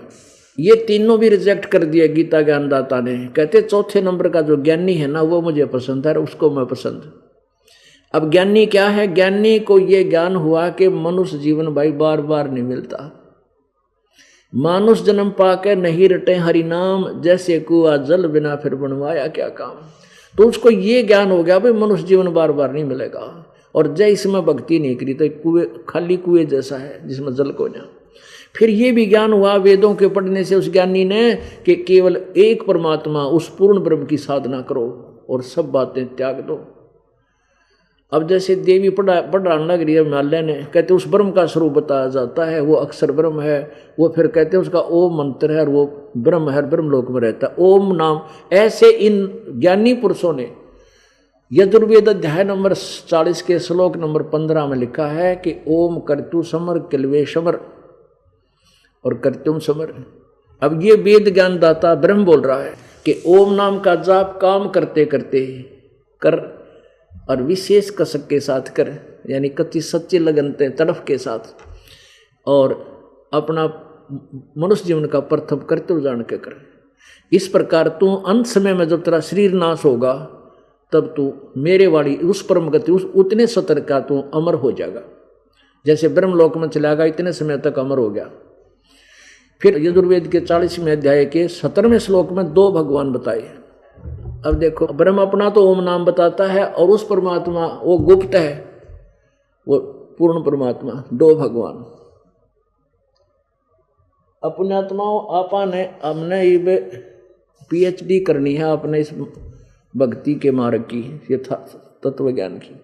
ये तीनों भी रिजेक्ट कर दिया गीता ज्ञानदाता ने। कहते चौथे नंबर का जो ज्ञानी है ना, वो मुझे पसंद है, उसको मैं पसंद। अब ज्ञानी क्या है? ज्ञानी को ये ज्ञान हुआ कि मनुष्य जीवन भाई बार बार नहीं मिलता, मानुष जन्म पाके नहीं रटे हरि नाम, जैसे कुआ जल बिना फिर बनवाया क्या काम। तो उसको ये ज्ञान हो गया भाई मनुष्य जीवन बार बार नहीं मिलेगा, और जय इसमें भक्ति नहीं करी तो कुएं, खाली कुएं जैसा है जिसमें जल को ना। फिर ये भी ज्ञान हुआ वेदों के पढ़ने से उस ज्ञानी ने कि केवल एक परमात्मा, उस पूर्ण ब्रह्म की साधना करो और सब बातें त्याग दो। अब जैसे देवी पढ़ाने लग रही है हिमालय ने, कहते उस ब्रह्म का स्वरूप बताया जाता है, वो अक्षर ब्रह्म है, वो फिर कहते हैं उसका ओम मंत्र है और वो ब्रह्म है, ब्रह्मलोक में रहता है, ओम नाम। ऐसे इन ज्ञानी पुरुषों ने यजुर्वेद अध्याय नंबर 40 के श्लोक नंबर 15 में लिखा है कि ओम कर्तु समर किलवे समर, और कर्तुम समर। अब ये वेद ज्ञान दाता ब्रह्म बोल रहा है कि ओम नाम का जाप काम करते करते कर और विशेष कसक के साथ कर, यानी कच्ची सच्ची लगन तड़फ के साथ, और अपना मनुष्य जीवन का प्रथम कर्तव्य जान के कर। इस प्रकार तू अंत समय में जब तेरा शरीर नाश होगा तब तू मेरे वाली उस परम गति उस उतने सतर का तू अमर हो जाएगा। जैसे ब्रह्मलोक में चला गया इतने समय तक अमर हो गया। फिर यजुर्वेद के 40वें अध्याय के 17वें श्लोक में 2 भगवान बताए। अब देखो, ब्रह्म अपना तो ओम नाम बताता है और उस परमात्मा वो गुप्त है, वो पूर्ण परमात्मा 2 भगवान। अपने आत्माओं आपा ने हमने ये PhD करनी है अपने इस भक्ति के मार्ग की, ये तत्व ज्ञान की,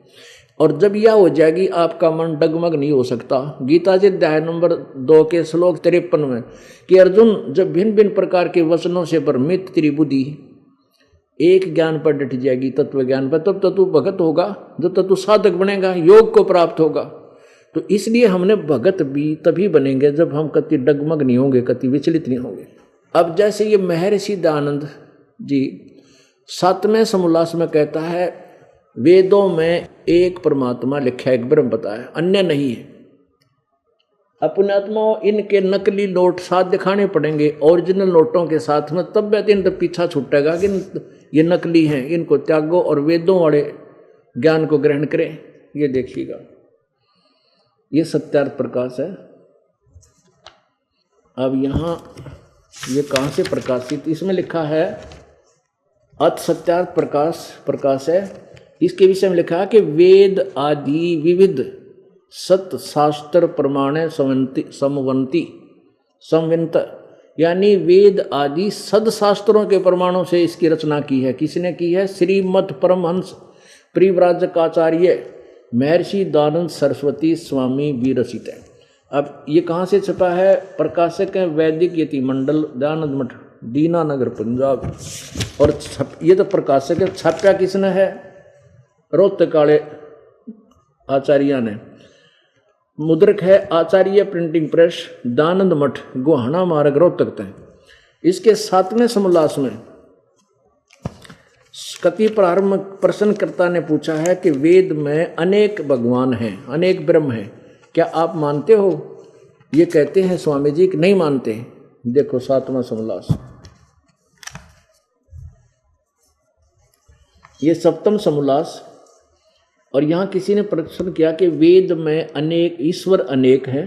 और जब यह हो जाएगी आपका मन डगमग नहीं हो सकता। गीता जी अध्याय नंबर 2 के श्लोक 53 में कि अर्जुन जब भिन्न भिन्न प्रकार के वचनों से भ्रमित तेरी बुद्धि एक ज्ञान पर डट जाएगी, तत्व ज्ञान पर, तब तक तू भगत होगा, जब तक तू साधक बनेगा, योग को प्राप्त होगा। तो इसलिए हमने भगत भी तभी बनेंगे जब हम कति डगमग नहीं होंगे, कति विचलित नहीं होंगे। अब जैसे ये महर्षि दयानंद जी 7वें समोल्लास में कहता है वेदों में एक परमात्मा लिखा, एक ब्रह्म बताया, अन्य नहीं है। अपने आत्माओं इनके नकली नोट साथ दिखाने पड़ेंगे ओरिजिनल नोटों के साथ में, तब इनका पीछा छूटेगा कि ये नकली हैं, इनको त्यागो और वेदों वाले ज्ञान को ग्रहण करें। ये देखिएगा, ये सत्यार्थ प्रकाश है। अब यहाँ ये कहाँ से प्रकाशित, इसमें लिखा है अथ सत्यार्थ प्रकाश है। इसके विषय में लिखा है कि वेद आदि विविध सत शास्त्र प्रमाणे समवंत, यानी वेद आदि सदशास्त्रों के प्रमाणों से इसकी रचना की है। किसने की है? श्रीमद् परमहंस परिव्राजकाचार्य महर्षि दयानंद सरस्वती स्वामी विरचित है। अब ये कहाँ से छपा है? प्रकाशक है वैदिक यति मंडल, दयानंद मठ, दीनानगर, पंजाब। और ये तो प्रकाशक है, छाप्या किसने है? रोहतक काले आचार्य ने। मुद्रक है आचार्य प्रिंटिंग प्रेस, दयानंद मठ, गोहाना मार्ग, रोहतक तक। इसके 7वें समोल्लास में कति प्रारंभ प्रश्नकर्ता ने पूछा है कि वेद में अनेक भगवान हैं, अनेक ब्रह्म हैं, क्या आप मानते हो? ये कहते हैं स्वामी जी कि नहीं मानते। देखो 7वां समोल्लास, ये 7वां समोल्लास। और यहाँ किसी ने प्रश्न किया कि वेद में अनेक ईश्वर अनेक हैं,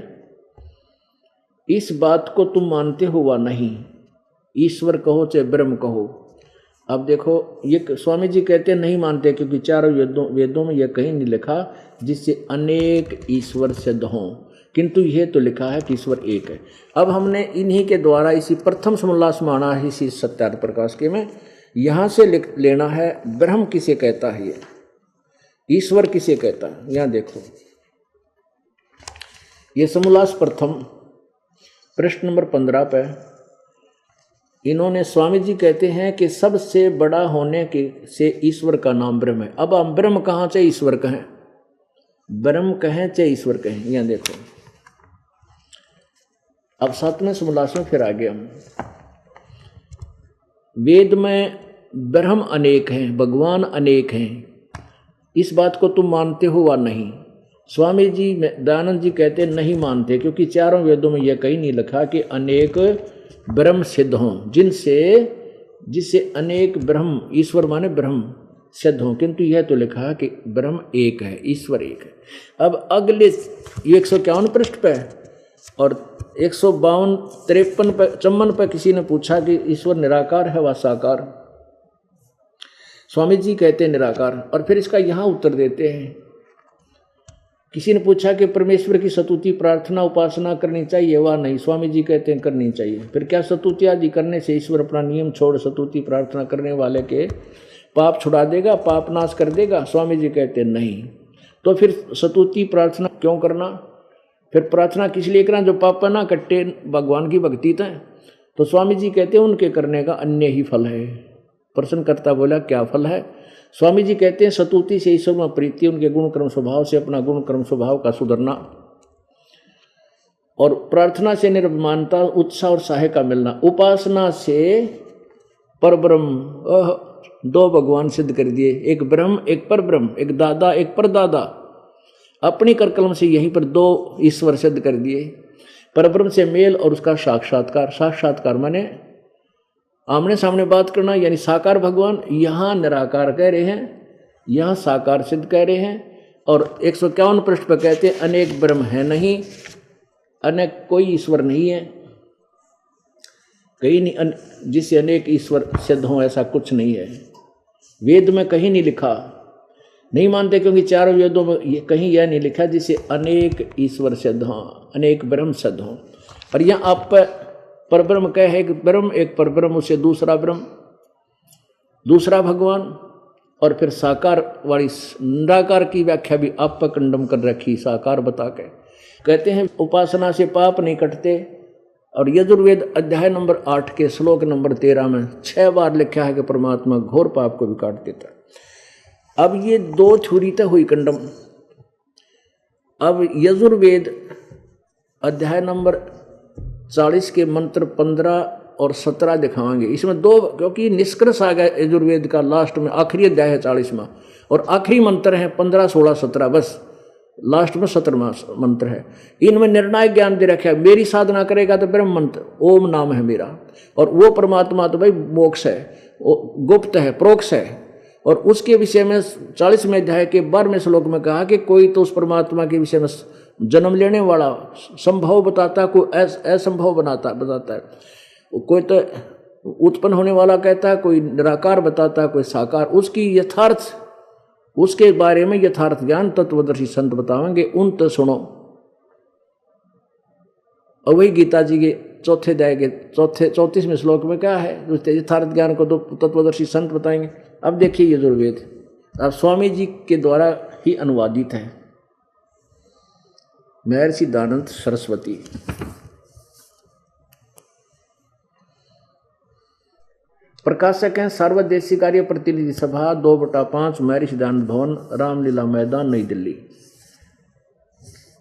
इस बात को तुम मानते हो वा नहीं? ईश्वर कहो चाहे ब्रह्म कहो। अब देखो, ये स्वामी जी कहते हैं नहीं मानते, क्योंकि चारों वेदों में यह कहीं नहीं लिखा जिससे अनेक ईश्वर सिद्ध हों, किंतु यह तो लिखा है कि ईश्वर एक है। अब हमने इन्हीं के द्वारा इसी प्रथम समोल्लास में आना है, इसी सत्यार्थ प्रकाश के में यहाँ से लेना है ब्रह्म किसे कहता है, ये ईश्वर किसे कहता है। यहाँ देखो, ये समोल्लास प्रथम प्रश्न नंबर 15 पे इन्होंने स्वामी जी कहते हैं कि सबसे बड़ा होने के से ईश्वर का नाम ब्रह्म है। अब हम ब्रह्म कहाँ चाहे ईश्वर कहें, ब्रह्म कहें चाहे ईश्वर कहें। यहाँ देखो, अब 7वें समोल्लास में फिर आगे हम, वेद में ब्रह्म अनेक हैं, भगवान अनेक हैं, इस बात को तुम मानते हो वा नहीं? स्वामी जी दयानंद जी कहते हैं नहीं मानते, क्योंकि चारों वेदों में यह कहीं नहीं लिखा कि अनेक ब्रह्म सिद्ध हों, जिससे अनेक ब्रह्म, ईश्वर माने ब्रह्म, सिद्ध हों, किंतु यह तो लिखा है कि ब्रह्म एक है, ईश्वर एक है। अब अगले 151 पृष्ठ पे और 152, 53 पे, 54 पे किसी ने पूछा कि ईश्वर निराकार है व साकार? स्वामी जी कहते हैं निराकार, और फिर इसका यहाँ उत्तर देते हैं। किसी ने पूछा कि परमेश्वर की स्तुति प्रार्थना उपासना करनी चाहिए वा नहीं? स्वामी जी कहते हैं करनी चाहिए। फिर क्या स्तुति आदि करने से ईश्वर अपना नियम छोड़ स्तुति प्रार्थना करने वाले के पाप छुड़ा देगा, पाप नाश कर देगा? स्वामी जी कहते हैं नहीं। तो फिर स्तुति प्रार्थना क्यों करना? फिर प्रार्थना किस लिए करना? जो पाप ना कट्टे भगवान की भक्ति तय। तो स्वामी जी कहते हैं उनके करने का अन्य ही फल है। प्रश्नकर्ता बोला क्या फल है? स्वामी जी कहते हैं स्तुति से ईश्वर में प्रीति, उनके गुण कर्म स्वभाव से अपना गुण कर्म स्वभाव का सुधरना, और प्रार्थना से निर्माणता, उत्साह और सहाय का मिलना। उपासना से परब्रह्म, दो भगवान सिद्ध कर दिए, एक ब्रह्म एक परब्रह्म, एक दादा एक परदादा। अपनी करकलम से यहीं पर दो ईश्वर सिद्ध कर दिए। परब्रह्म से मेल और उसका साक्षात्कार। साक्षात्कार माने आमने सामने बात करना, यानी साकार भगवान। यहाँ निराकार कह रहे हैं, यहाँ साकार सिद्ध कह रहे हैं। और 151 पृष्ठ पर कहते हैं अनेक ब्रह्म है नहीं, अनेक कोई ईश्वर नहीं है, कहीं नहीं जिससे अनेक ईश्वर सिद्ध हो, ऐसा कुछ नहीं है। वेद में कहीं नहीं लिखा, नहीं मानते, क्योंकि चारों वेदों में कहीं यह नहीं लिखा जिससे अनेक ईश्वर सिद्ध हों, अनेक ब्रह्म सिद्ध हों। और यहाँ आप परब्रह्म कहे है कि ब्रह्म एक परब्रह्म, उससे दूसरा ब्रह्म, दूसरा भगवान। और फिर साकार वाली निराकार की व्याख्या भी आप पर कंडम कर रखी, साकार बता के कहते हैं उपासना से पाप नहीं कटते। और यजुर्वेद अध्याय नंबर 8 के श्लोक नंबर 13 में 6 बार लिखा है कि परमात्मा घोर पाप को भी काट देता है। अब ये दो छुरी तो हुई कंडम। अब यजुर्वेद अध्याय नंबर 40 के मंत्र 15 और 17 दिखाएंगे। इसमें दो, क्योंकि निष्कर्ष आ गया यजुर्वेद का, लास्ट में आखिरी अध्याय है 40वां, और आखिरी मंत्र है 15, 16, 17, बस लास्ट में 17वां मंत्र है। इनमें निर्णायक ज्ञान दे रखा है। मेरी साधना करेगा तो ब्रह्म मंत्र ओम नाम है मेरा, और वो परमात्मा तो भाई मोक्ष है, गुप्त है, प्रोक्ष है। और उसके विषय में 40वें अध्याय के 12वें श्लोक में कहा कि कोई तो उस परमात्मा के विषय में जन्म लेने वाला संभव बताता, कोई असंभव बताता है, कोई तो उत्पन्न होने वाला कहता है, कोई निराकार बताता है, कोई साकार। उसकी यथार्थ, उसके बारे में यथार्थ ज्ञान तत्वदर्शी संत बताएंगे, उन तो सुनो। और वही गीता जी के चौथे अध्याय के 34वें श्लोक में क्या है, उसके यथार्थ ज्ञान को तो तत्वदर्शी संत बताएंगे। अब देखिए यजुर्वेद अब स्वामी जी के द्वारा ही अनुवादित है, महर्षि दयानंद सरस्वती। प्रकाशक हैं सर्वदेशी कार्य प्रतिनिधि सभा 2/5 महर्षि दयानंद भवन, रामलीला मैदान, नई दिल्ली।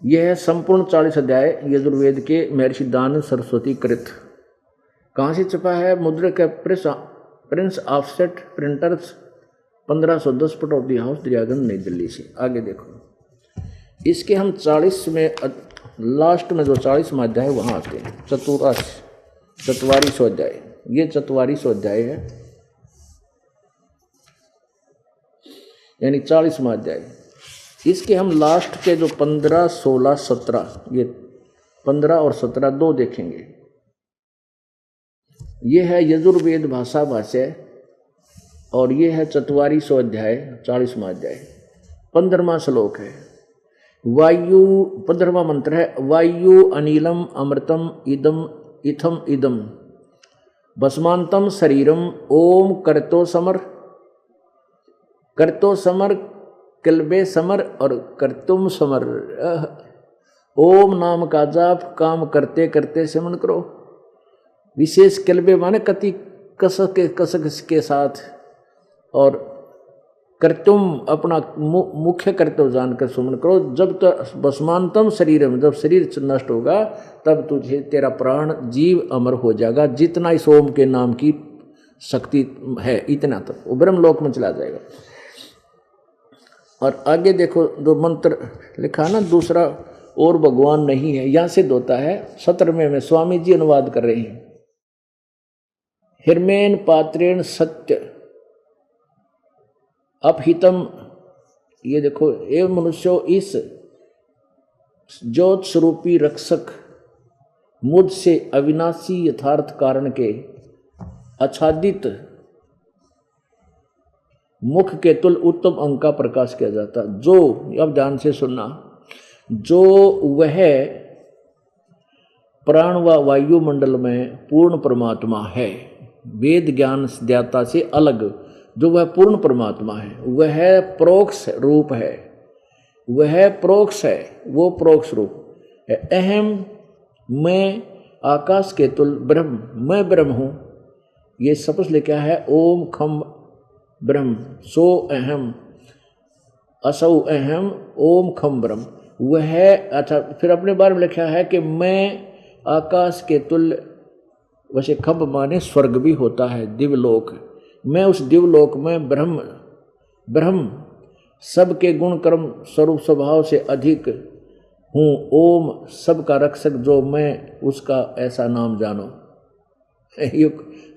यह है संपूर्ण 40 अध्याय यजुर्वेद के महर्षि दयानंद सरस्वती कृत। कहाँ से छपा है? मुद्रक Prince offset printers 1510 Pataudi house, Daryaganj, नई दिल्ली से। आगे देखो, इसके हम 40 में लास्ट में जो 40वां अध्याय वहाँ आते हैं, 44वां अध्याय। ये 44वां अध्याय है, यानी 40वां अध्याय। इसके हम लास्ट के जो 15, 16, 17, ये 15 और 17 दो देखेंगे। ये है यजुर्वेद भाषा भाष्य, और ये है 44वां अध्याय, 40वां अध्याय। 15वां श्लोक है वायु, 15वां मंत्र है वायु अनिलम अमृतम इदम इथम इदम भस्मांतम शरीरम ओम करतो समर। करतो समर, किलबे समर और करतुम समर। ओम नाम का जाप काम करते करते सिमरन करो। विशेष किलबे माने कति कसक के साथ, और कर्तुम अपना मुख्य कर्तव्य जानकर सुमन करो। जब तक भस्मांतम शरीर में, जब शरीर नष्ट होगा तब तुझे तेरा प्राण जीव अमर हो जाएगा। जितना इस ओम के नाम की शक्ति है इतना तक वो ब्रह्मलोक में चला जाएगा। और आगे देखो जो मंत्र लिखा ना, दूसरा और भगवान नहीं है, यहाँ सिद्ध होता है। 17वें में स्वामी जी अनुवाद कर रहे हैं। हिरमेन पात्रेण सत्य अपहितम, ये देखो, ए मनुष्यो इस ज्योत स्वरूपी रक्षक मुझसे अविनाशी यथार्थ कारण के आच्छादित मुख के तुल उत्तम अंग का प्रकाश किया जाता। जो, अब ध्यान से सुनना, जो वह प्राण व वायुमंडल में पूर्ण परमात्मा है, वेद ज्ञान ज्ञाता से अलग जो वह पूर्ण परमात्मा है, वह प्रोक्ष रूप है, वह प्रोक्ष है, वो प्रोक्ष रूप है। अहम, मैं आकाश के तुल ब्रह्म, मैं ब्रह्म हूँ। ये सबसे लिखा है ओम खम ब्रह्म, सो अहम असौ अहम ओम खम ब्रह्म। वह, अच्छा फिर अपने बारे में लिखा है कि मैं आकाश के तुल्य, वैसे खम्भ माने स्वर्ग भी होता है, दिव्यलोक, मैं उस दिव्यलोक में ब्रह्म सबके गुण कर्म स्वरूप स्वभाव से अधिक हूँ, ओम सबका रक्षक जो मैं उसका ऐसा नाम जानो। ये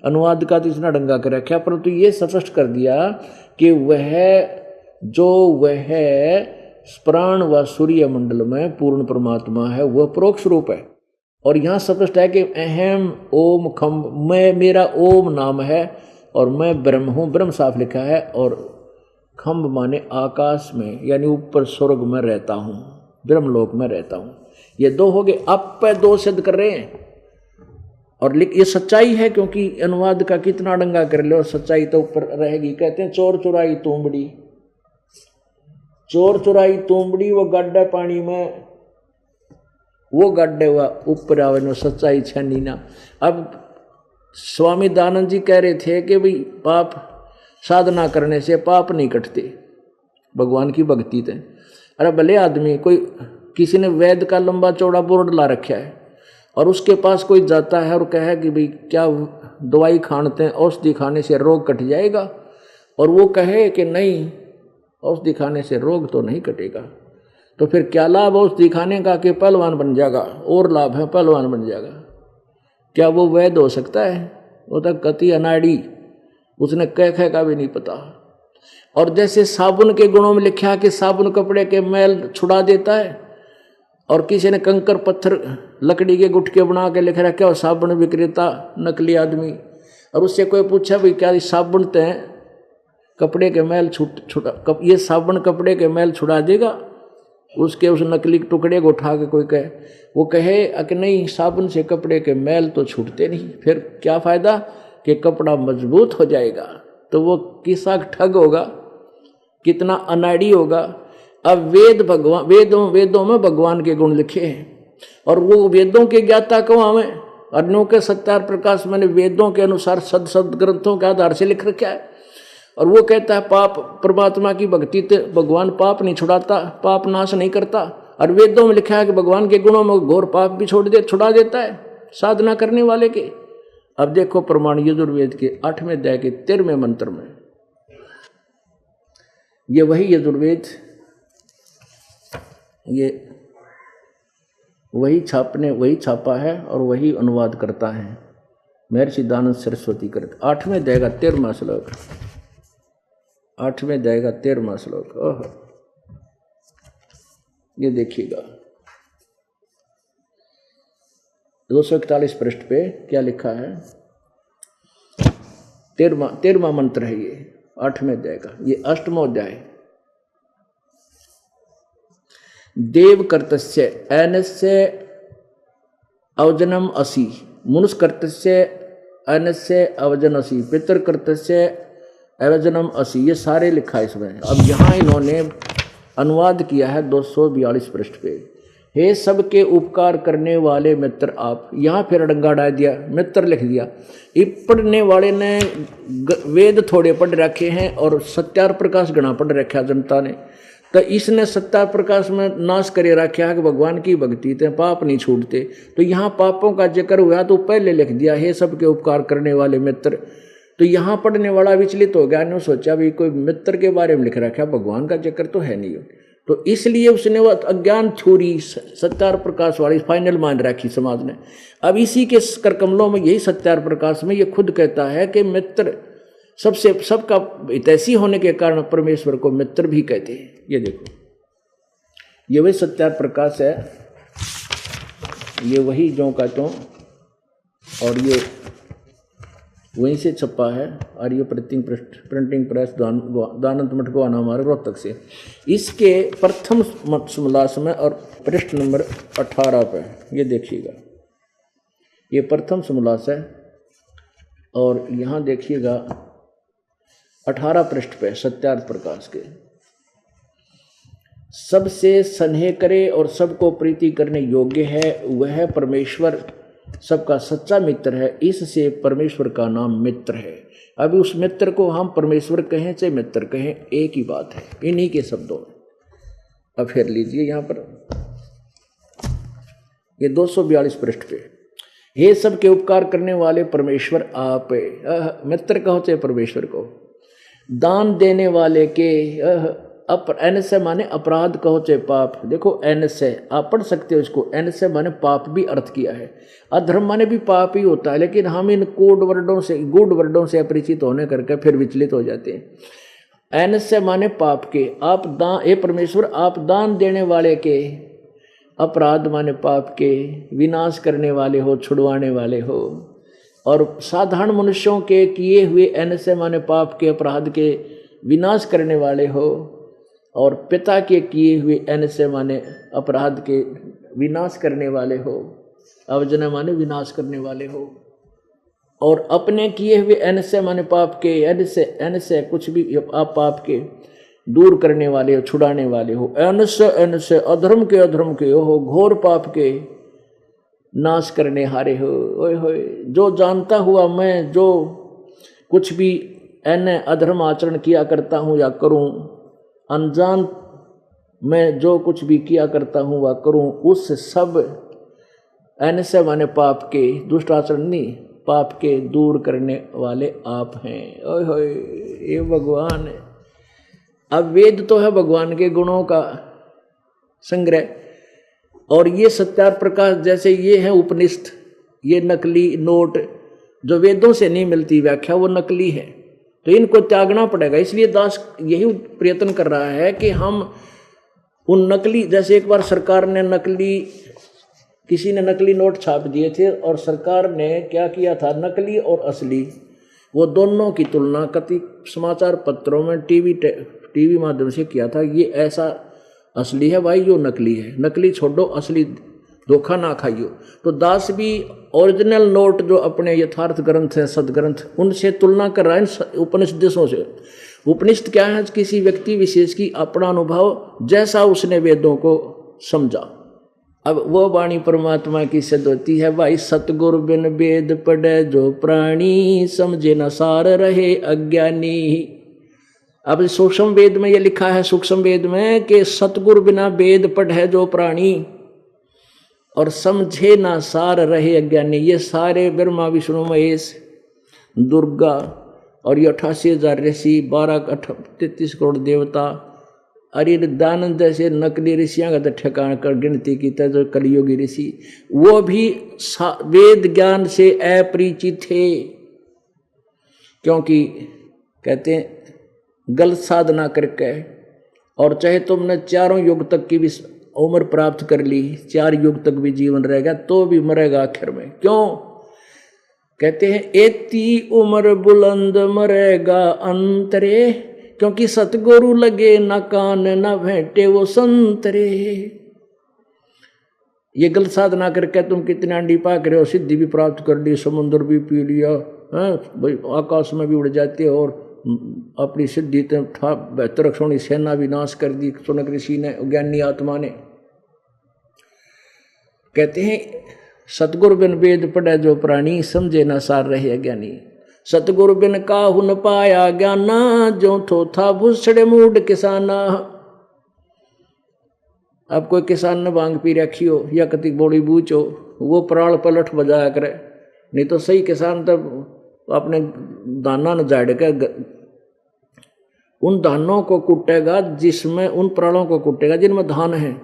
अनुवाद का तो इतना डंगा कर रखा, परंतु ये स्पष्ट कर दिया कि वह प्राण व सूर्य मंडल में पूर्ण परमात्मा है, वह परोक्ष रूप है। और यहाँ स्पष्ट है कि अहम ओम खम्भ, मैं, मेरा ओम नाम है और मैं ब्रह्म हूँ, ब्रह्म साफ लिखा है, और खम्भ माने आकाश में यानी ऊपर स्वर्ग में रहता हूँ, ब्रह्मलोक में रहता हूँ। ये दो हो गए, आप पे दो सिद्ध कर रहे हैं। और ये सच्चाई है, क्योंकि अनुवाद का कितना डंगा कर ले और सच्चाई तो ऊपर रहेगी। कहते हैं चोर चुराई तूंबड़ी, चोर चुराई तूंबड़ी, वो गड्ढे पानी में, वो गड्ढे हुआ ऊपर आवे न, सच्चाई छनी ना। अब स्वामी दयानंद जी कह रहे थे कि भाई पाप साधना करने से पाप नहीं कटते, भगवान की भक्ति थे। अरे भले आदमी, कोई किसी ने वैद्य का लंबा चौड़ा बोर्ड ला रखा है और उसके पास कोई जाता है और कहे कि भाई क्या दवाई खाते हैं, औषधि खाने से रोग कट जाएगा, और वो कहे कि नहीं औषधि खाने से रोग तो नहीं कटेगा, तो फिर क्या लाभ औषधि खाने का कि पहलवान बन जाएगा, और लाभ है पहलवान बन जाएगा। क्या वो वैद्य हो सकता है? वो तो कति अनाड़ी, उसने कह का भी नहीं पता। और जैसे साबुन के गुणों में लिखा कि साबुन कपड़े के मैल छुड़ा देता है, और किसी ने कंकर पत्थर लकड़ी के गुटके बना के लिख रखा और साबुन विक्रेता नकली आदमी, और उससे कोई पूछा भाई क्या साबुन ते कपड़े के मैल ये साबुन कपड़े के मैल छुड़ा देगा? उसके उस नकली टुकड़े को उठा के कोई कहे, वो कहे कि नहीं साबुन से कपड़े के मैल तो छूटते नहीं, फिर क्या फायदा कि कपड़ा मजबूत हो जाएगा। तो वो किसा ठग होगा, कितना अनाड़ी होगा। अब वेदों में भगवान के गुण लिखे हैं, और वो वेदों के ज्ञाता कौन है? अन्यों के सत्यार प्रकाश मैंने वेदों के अनुसार सद ग्रंथों के आधार से लिख रखा है। और वो कहता है पाप, परमात्मा की भक्ति तो भगवान पाप नहीं छुड़ाता, पाप नाश नहीं करता। और वेदों में लिखा है कि भगवान के गुणों में घोर पाप भी छुड़ा देता है साधना करने वाले के। अब देखो प्रमाण यजुर्वेद के 8वें अध्याय के 13वें मंत्र में, ये वही यजुर्वेद, ये वही छापा है और वही अनुवाद करता है महर्षि दयानंद सरस्वती करके। 8वें अध्याय का 13वां श्लोक, 8वें अध्याय का 13वां श्लोक। ओह, ये देखिएगा 241 पृष्ठ पे क्या लिखा है। 13वां मंत्र है ये 8वें अध्याय का, ये 8वां अध्याय। देव कर्तस्य अनस्य अवजनम असि, मनुष्य कर्तस्य अनस्य अवजन असि, पितर कर्तस्य अवजनम असि, ये सारे लिखा है इसमें। अब यहाँ इन्होंने अनुवाद किया है 242 पृष्ठ पे, हे सबके उपकार करने वाले मित्र आप। यहाँ फिर डंगा डाल दिया, मित्र लिख दिया। पढ़ने वाले ने वेद थोड़े पढ़ रखे हैं और सत्यार प्रकाश गणा पढ़ रखा जनता ने, तो इसने सत्यार प्रकाश में नाश करे रखा है कि भगवान की भक्ति थे पाप नहीं छूटते। तो यहाँ पापों का जिक्र हुआ तो पहले लिख दिया हे सबके उपकार करने वाले मित्र। तो यहाँ पढ़ने वाला विचलित हो गया, ने सोचा भी कोई मित्र के बारे में लिख रखा है, भगवान का जिक्र तो है नहीं। तो इसलिए उसने वो अज्ञान थ्योरी सत्यार प्रकाश वाली फाइनल मान रखी समाज ने। अब इसी के कर कमलों में यही सत्यार प्रकाश में ये खुद कहता है कि मित्र सबसे सबका हितैषी होने के कारण परमेश्वर को मित्र भी कहते हैं। ये देखो, ये वही सत्यार प्रकाश है, ये वही जो का तो, और ये वहीं से छपा है। और ये प्रिंटिंग प्रेस दानंद मठ को आना हमारे रोहतक से। इसके प्रथम समलास में और पृष्ठ नंबर 18 पे ये देखिएगा, ये प्रथम समलास है। और यहाँ देखिएगा 18 पृष्ठ पे सत्यार्थ प्रकाश के, सबसे स्नेह करे और सबको प्रीति करने योग्य है, वह परमेश्वर सबका सच्चा मित्र है, इससे परमेश्वर का नाम मित्र है। अभी उस मित्र को हम परमेश्वर कहें चाहे मित्र कहें, एक ही बात है इन्हीं के शब्दों में। अब फिर लीजिए यहाँ पर ये 242 पृष्ठ पे, हे सबके उपकार करने वाले परमेश्वर आप, मित्र कहो चाहे परमेश्वर को, दान देने वाले के, एन से माने अपराध कहो चाहे पाप। देखो एन से आप पढ़ सकते हो इसको, एन से माने पाप भी अर्थ किया है, अधर्म माने भी पाप ही होता है, लेकिन हम इन कोड वर्डों से गुड वर्डों से अपरिचित होने करके फिर विचलित हो जाते हैं। एन से माने पाप के, आप दान, हे परमेश्वर आप दान देने वाले के, अपराध माने पाप के, विनाश करने वाले हो, छुड़वाने वाले हो, और साधारण मनुष्यों के किए हुए एन से माने पाप के, अपराध के विनाश करने वाले हो, और पिता के किए हुए एन से माने अपराध के विनाश करने वाले हो, अवजना माने विनाश करने वाले हो, और अपने किए हुए एन से माने पाप के, एन से कुछ भी आप पाप के दूर करने वाले हो, छुड़ाने वाले हो, एन से अधर्म के हो, घोर पाप के नाश करने हारे हो। ओए होए, जो जानता हुआ मैं जो कुछ भी एन अधर्म आचरण किया करता हूँ या करूँ, अनजान मैं जो कुछ भी किया करता हूँ वह करूँ, उस सब एन से माने पाप के, दुष्ट आचरण नहीं, पाप के दूर करने वाले आप हैं। ओए होए, ये भगवान है। अब वेद तो है भगवान के गुणों का संग्रह, और ये सत्यार प्रकाश जैसे ये है उपनिषद, ये नकली नोट जो वेदों से नहीं मिलती व्याख्या, वो नकली है, तो इनको त्यागना पड़ेगा। इसलिए दास यही प्रयत्न कर रहा है कि हम उन नकली, जैसे एक बार सरकार ने नकली, किसी ने नकली नोट छाप दिए थे और सरकार ने क्या किया था, नकली और असली वो दोनों की तुलना कति समाचार पत्रों में टीवी माध्यम से किया था। ये ऐसा असली है भाई, जो नकली है, नकली छोड़ो, असली धोखा ना खाइयो। तो दास भी ओरिजिनल नोट जो अपने यथार्थ ग्रंथ हैं, सदग्रंथ, उनसे तुलना कर रहा है उपनिषदों से। उपनिषद क्या है, किसी व्यक्ति विशेष की अपना अनुभव जैसा उसने वेदों को समझा। अब वो वाणी परमात्मा की सिद्ध होती है भाई, सतगुरु बिन वेद पढ़े जो प्राणी, समझे न सार रहे अज्ञानी। अब सूक्ष्म वेद में ये लिखा है, सूक्ष्म वेद में, कि सतगुरु बिना वेद पढ़े जो प्राणी, और समझे ना सार रहे अज्ञानी। ये सारे ब्रह्मा विष्णु महेश दुर्गा और ये 88,000 ऋषि, 33 करोड़ देवता, अरे दानंद जैसे नकली ऋषियों का तो ठिकाना कर गिनती की था, जो कलियुगी ऋषि, वो भी वेद ज्ञान से अपरिचित थे, क्योंकि कहते हैं गलत साधना करके, और चाहे तुमने चारों युग तक की भी उम्र प्राप्त कर ली, 4 युग तक भी जीवन रहेगा तो भी मरेगा आखिर में। क्यों? कहते हैं एती उम्र बुलंद मरेगा अंतरे, क्योंकि सतगुरु लगे न कान न भेंटे वो संतरे। ये गलत साधना करके तुम कितने अंडी पाक रहे हो, सिद्धि भी प्राप्त कर ली, समुद्र भी पी लिया, भाई आकाश में भी उड़ जाते हो, और अपनी सिद्धि बेहतर सोनी सेना विनाश कर दी सुनक ऋषि ने, ज्ञानी आत्मा ने। कहते हैं सतगुरु बिन वेद पढ़े जो प्राणी, समझे न सार रहे अज्ञानी। सतगुरु बिन काहू न पाया ज्ञाना, जो थोथा भूसड़े मूड किसाना। अब कोई किसान ने भांग पी रखी हो या कति बोड़ी बूझ हो, वो प्राण पलट बजाया करे, नहीं तो सही किसान तब अपने दाना न झाड़ के उन धानों को कूटेगा, जिसमें उन प्राणों को कूटेगा जिनमें धान है,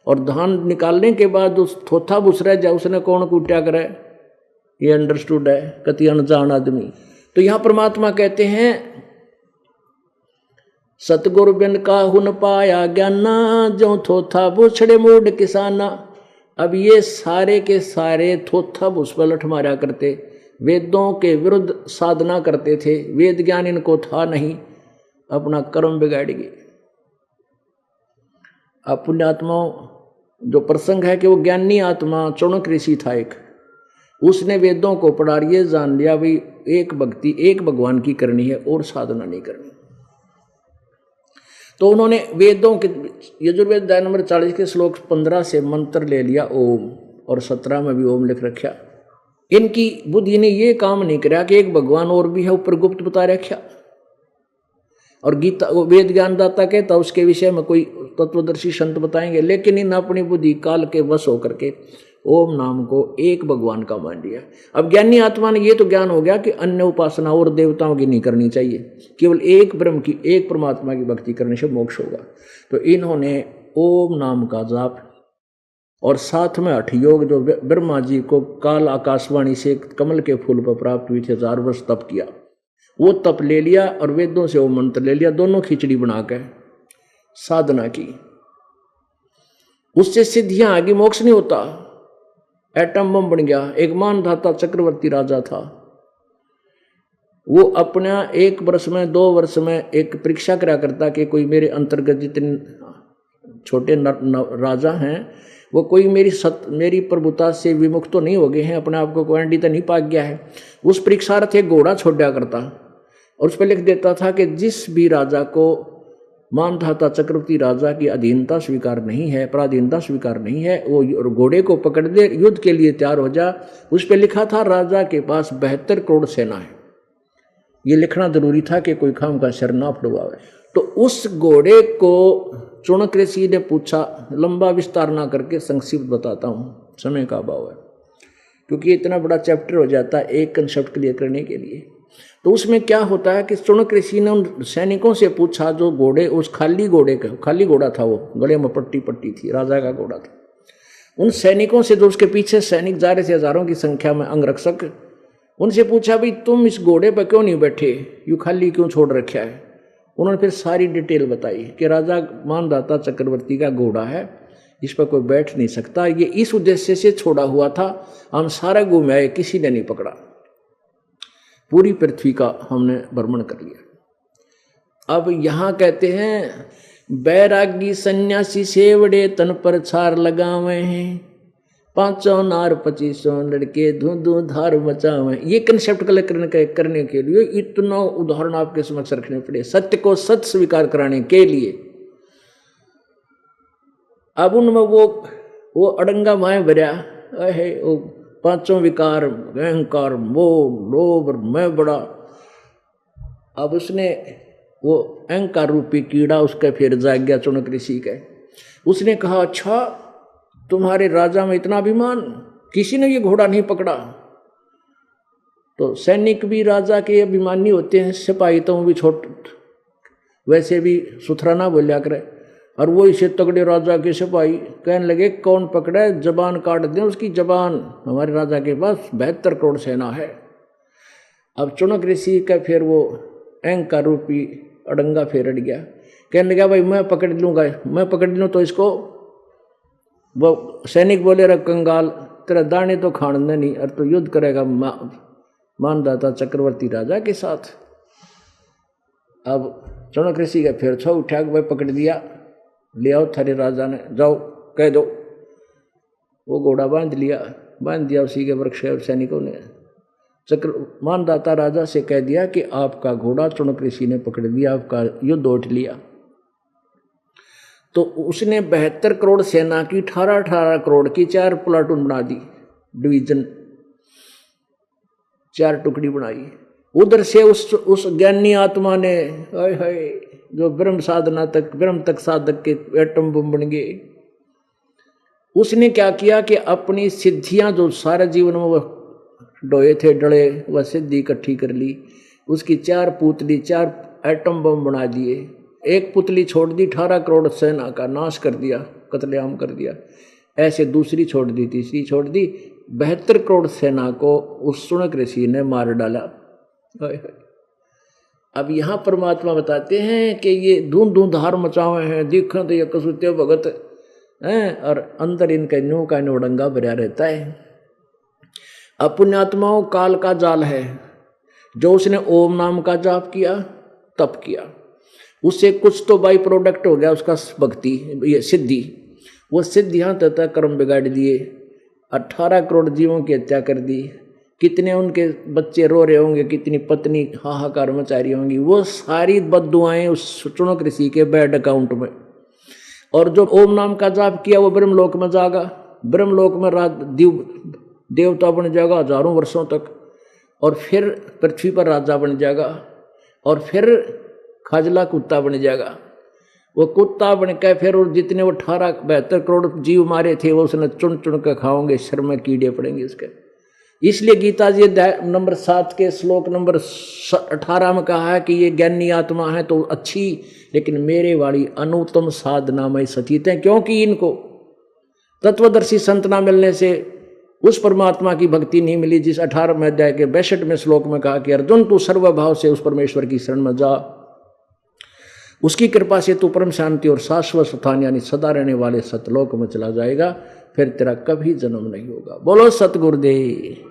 और धान निकालने के बाद उस थोथा बुसरा जा उसने कौन कूटा करे, ये अंडरस्टूड है कति अनजान आदमी। तो यहां परमात्मा कहते हैं सतगुरु बिन काहू न पाया ज्ञाना, जो थोथा बुछड़े मूड किसाना। अब ये सारे के सारे थोथा भूस पलट मारा करते, वेदों के विरुद्ध साधना करते थे, वेद ज्ञान इनको था नहीं, अपना कर्म बिगाड़ गए। अब पुण्यात्माओं जो प्रसंग है कि वो ज्ञानी आत्मा चौणक ऋषि था एक, उसने वेदों को पढ़ा, ये जान लिया भाई एक भक्ति एक भगवान की करनी है और साधना नहीं करनी। तो उन्होंने वेदों के यजुर्वेद अध्याय नंबर 40 के श्लोक 15 से मंत्र ले लिया ओम, और 17 में भी ओम लिख रखा। इनकी बुद्धि ने ये काम नहीं करा कि एक भगवान और भी है ऊपर गुप्त बता रखा। और गीता वेद ज्ञानदाता कहता उसके विषय में कोई तत्वदर्शी संत बताएंगे, लेकिन इन अपनी बुद्धि काल के वश होकर के ओम नाम को एक भगवान का मान लिया। अब ज्ञानी आत्मा ने ये तो ज्ञान हो गया कि अन्य उपासना और देवताओं की नहीं करनी चाहिए, केवल एक ब्रह्म की, एक परमात्मा की भक्ति करने से मोक्ष होगा। तो इन्होंने ओम नाम का जाप और साथ में हठ योग जो ब्रह्मा जी को काल आकाशवाणी से कमल के फूल पर प्राप्त हुई थी, 1000 वर्ष तप किया, वो तप ले लिया और वेदों से वो मंत्र ले लिया, दोनों खिचड़ी बना के साधना की, उससे सिद्धियां आगे, मोक्ष नहीं होता, एटम बम बन गया। एक मानधाता चक्रवर्ती राजा था, वो अपना 1 वर्ष में 2 वर्ष में एक परीक्षा करा करता कि कोई मेरे अंतर्गत जितने छोटे राजा हैं वो कोई मेरी प्रभुता से विमुख तो नहीं हो गए हैं, अपने आप को क्वांटी तो नहीं पा गया है। उस परीक्षार्थ एक घोड़ा छोड़ दिया करता और उस पर लिख देता था कि जिस भी राजा को मानधाता चक्रवर्ती राजा की अधीनता स्वीकार नहीं है, पराधीनता स्वीकार नहीं है, वो घोड़े को पकड़ दे, युद्ध के लिए तैयार हो जा। उस पर लिखा था राजा के पास 72 करोड़ सेना है। ये लिखना जरूरी था कि कोई काम का सिर ना फड़वावे। तो उस घोड़े को चुनक ऋषि ने पूछा, लंबा विस्तार ना करके संक्षिप्त बताता हूँ, समय का अभाव है, क्योंकि इतना बड़ा चैप्टर हो जाता है एक कंसेप्ट क्लियर करने के लिए। तो उसमें क्या होता है कि चुनक ऋषि ने उन सैनिकों से पूछा जो घोड़े, उस खाली घोड़ा था, वो गले में पट्टी थी, राजा का घोड़ा था। उन सैनिकों से जो उसके पीछे सैनिक जा रहे थे, हजारों की संख्या में अंगरक्षक, उनसे पूछा भाई तुम इस घोड़े पर क्यों नहीं बैठे, यूँ खाली क्यों छोड़ रखा है। उन्होंने फिर सारी डिटेल बताई कि राजा मानधाता चक्रवर्ती का घोड़ा है, इस पर कोई बैठ नहीं सकता, ये इस उद्देश्य से छोड़ा हुआ था, हम सारा घूम आए, किसी ने नहीं पकड़ा, पूरी पृथ्वी का हमने भ्रमण कर लिया। अब यहाँ कहते हैं बैरागी सन्यासी सेवड़े तन पर छार लगावे हैं, 500 नार 2500 लड़के धूं धार मचावे। ये कंसेप्ट कलेक्ट करने के लिए इतना उदाहरण आपके समक्ष रखने पड़े, सत्य को सत्य स्वीकार कराने के लिए। अब उनमें वो अड़ंगा माए भरया है, वो 5 विकार, अहंकार, मोह, लोभ, मैं बड़ा। अब उसने वो अहंकार रूपी कीड़ा उसका फिर जाग गया चुनक ऋषि का। उसने कहा अच्छा तुम्हारे राजा में इतना अभिमान, किसी ने ये घोड़ा नहीं पकड़ा। तो सैनिक भी राजा के अभिमानी होते हैं, सिपाही तो भी वैसे भी सुथरा ना बोलिया करे। और वो इसे तगड़े राजा के सिपाही कहने लगे कौन पकड़े, जबान काट दें उसकी जबान, हमारे राजा के पास 72 करोड़ सेना है। अब चुनक ऋषि का फिर वो अहंकार रूपी अड़ंगा फिर अड़ गया, कहने लगा भाई मैं पकड़ लूँगा, मैं पकड़ लूँ तो इसको। वो सैनिक बोले रे कंगाल, तेरा दाने तो खाने नहीं, और तो युद्ध करेगा मानधाता चक्रवर्ती राजा के साथ। अब चुनक ऋषि का फिर छो उठा के भाई पकड़ दिया, ले आओ थारे राजा ने, जाओ कह दो। वो घोड़ा बांध दिया उसी के वृक्ष और सैनिकों ने। मानधाता राजा से कह दिया कि आपका घोड़ा चुनक ऋषि ने पकड़ लिया, आपका युद्ध उठ लिया। तो उसने 72 करोड़ सेना की 18 करोड़ की 4 प्लाटून बना दी, डिवीजन, 4 टुकड़ी बनाई। उधर से उस ज्ञानी आत्मा ने जो ब्रह्म तक साधक के एटम बम बन गए। उसने क्या किया कि अपनी सिद्धियां जो सारे जीवन में वो डोए थे डले, वह सिद्धि इकट्ठी कर ली, उसकी 4 पुतली 4 एटम बम बना दिए। एक पुतली छोड़ दी, 18 करोड़ सेना का नाश कर दिया, कत्लेआम कर दिया। ऐसे दूसरी छोड़ दी, तीसरी छोड़ दी, 72 करोड़ सेना को उस चुनक ऋषि ने मार डाला। अब यहाँ परमात्मा बताते हैं कि ये धूं धार मचावे हैं, देखो तो ये कसुत्य भगत हैं, और अंदर इनका न्यू का नोडंगा भरा रहता है। अब पुण्यात्माओं काल का जाल है, जो उसने ओम नाम का जाप किया, तप किया, उससे कुछ तो बाई प्रोडक्ट हो गया उसका भक्ति, ये सिद्धि। वो सिद्धियाँ तथा कर्म बिगाड़ दिए, 18 करोड़ जीवों की हत्या कर दी, कितने उनके बच्चे रो रहे होंगे, कितनी पत्नी हाहाकार मचा रही होंगी। वो सारी बद्दुआएं उस चुनक ऋषि के बैड अकाउंट में। और जो ओम नाम का जाप किया वो ब्रह्मलोक में जागा, ब्रह्मलोक में देवता बन जाएगा हजारों वर्षों तक, और फिर पृथ्वी पर राजा बन जाएगा, और फिर खाजला कुत्ता बन जाएगा। वो कुत्ता बन के फिर और जितने वो 72 करोड़ जीव मारे थे वो उसने चुन चुन के खाओगे, शर में कीड़े पड़ेंगे इसके। इसलिए गीता जी नंबर 7 के श्लोक नंबर 18 में कहा है कि ये ज्ञानी आत्मा है तो अच्छी, लेकिन मेरे वाली अनुत्तम साधना में सचित है, क्योंकि इनको तत्वदर्शी संत ना मिलने से उस परमात्मा की भक्ति नहीं मिली जिस 18वें अध्याय के 62वें श्लोक में कहा कि अर्जुन तू सर्वभाव से उस परमेश्वर की शरण में जा, उसकी कृपा से तू परम शांति और शाश्वत स्थान यानी सदा रहने वाले सतलोक में चला जाएगा, फिर तेरा कभी जन्म नहीं होगा। बोलो सतगुरुदेव।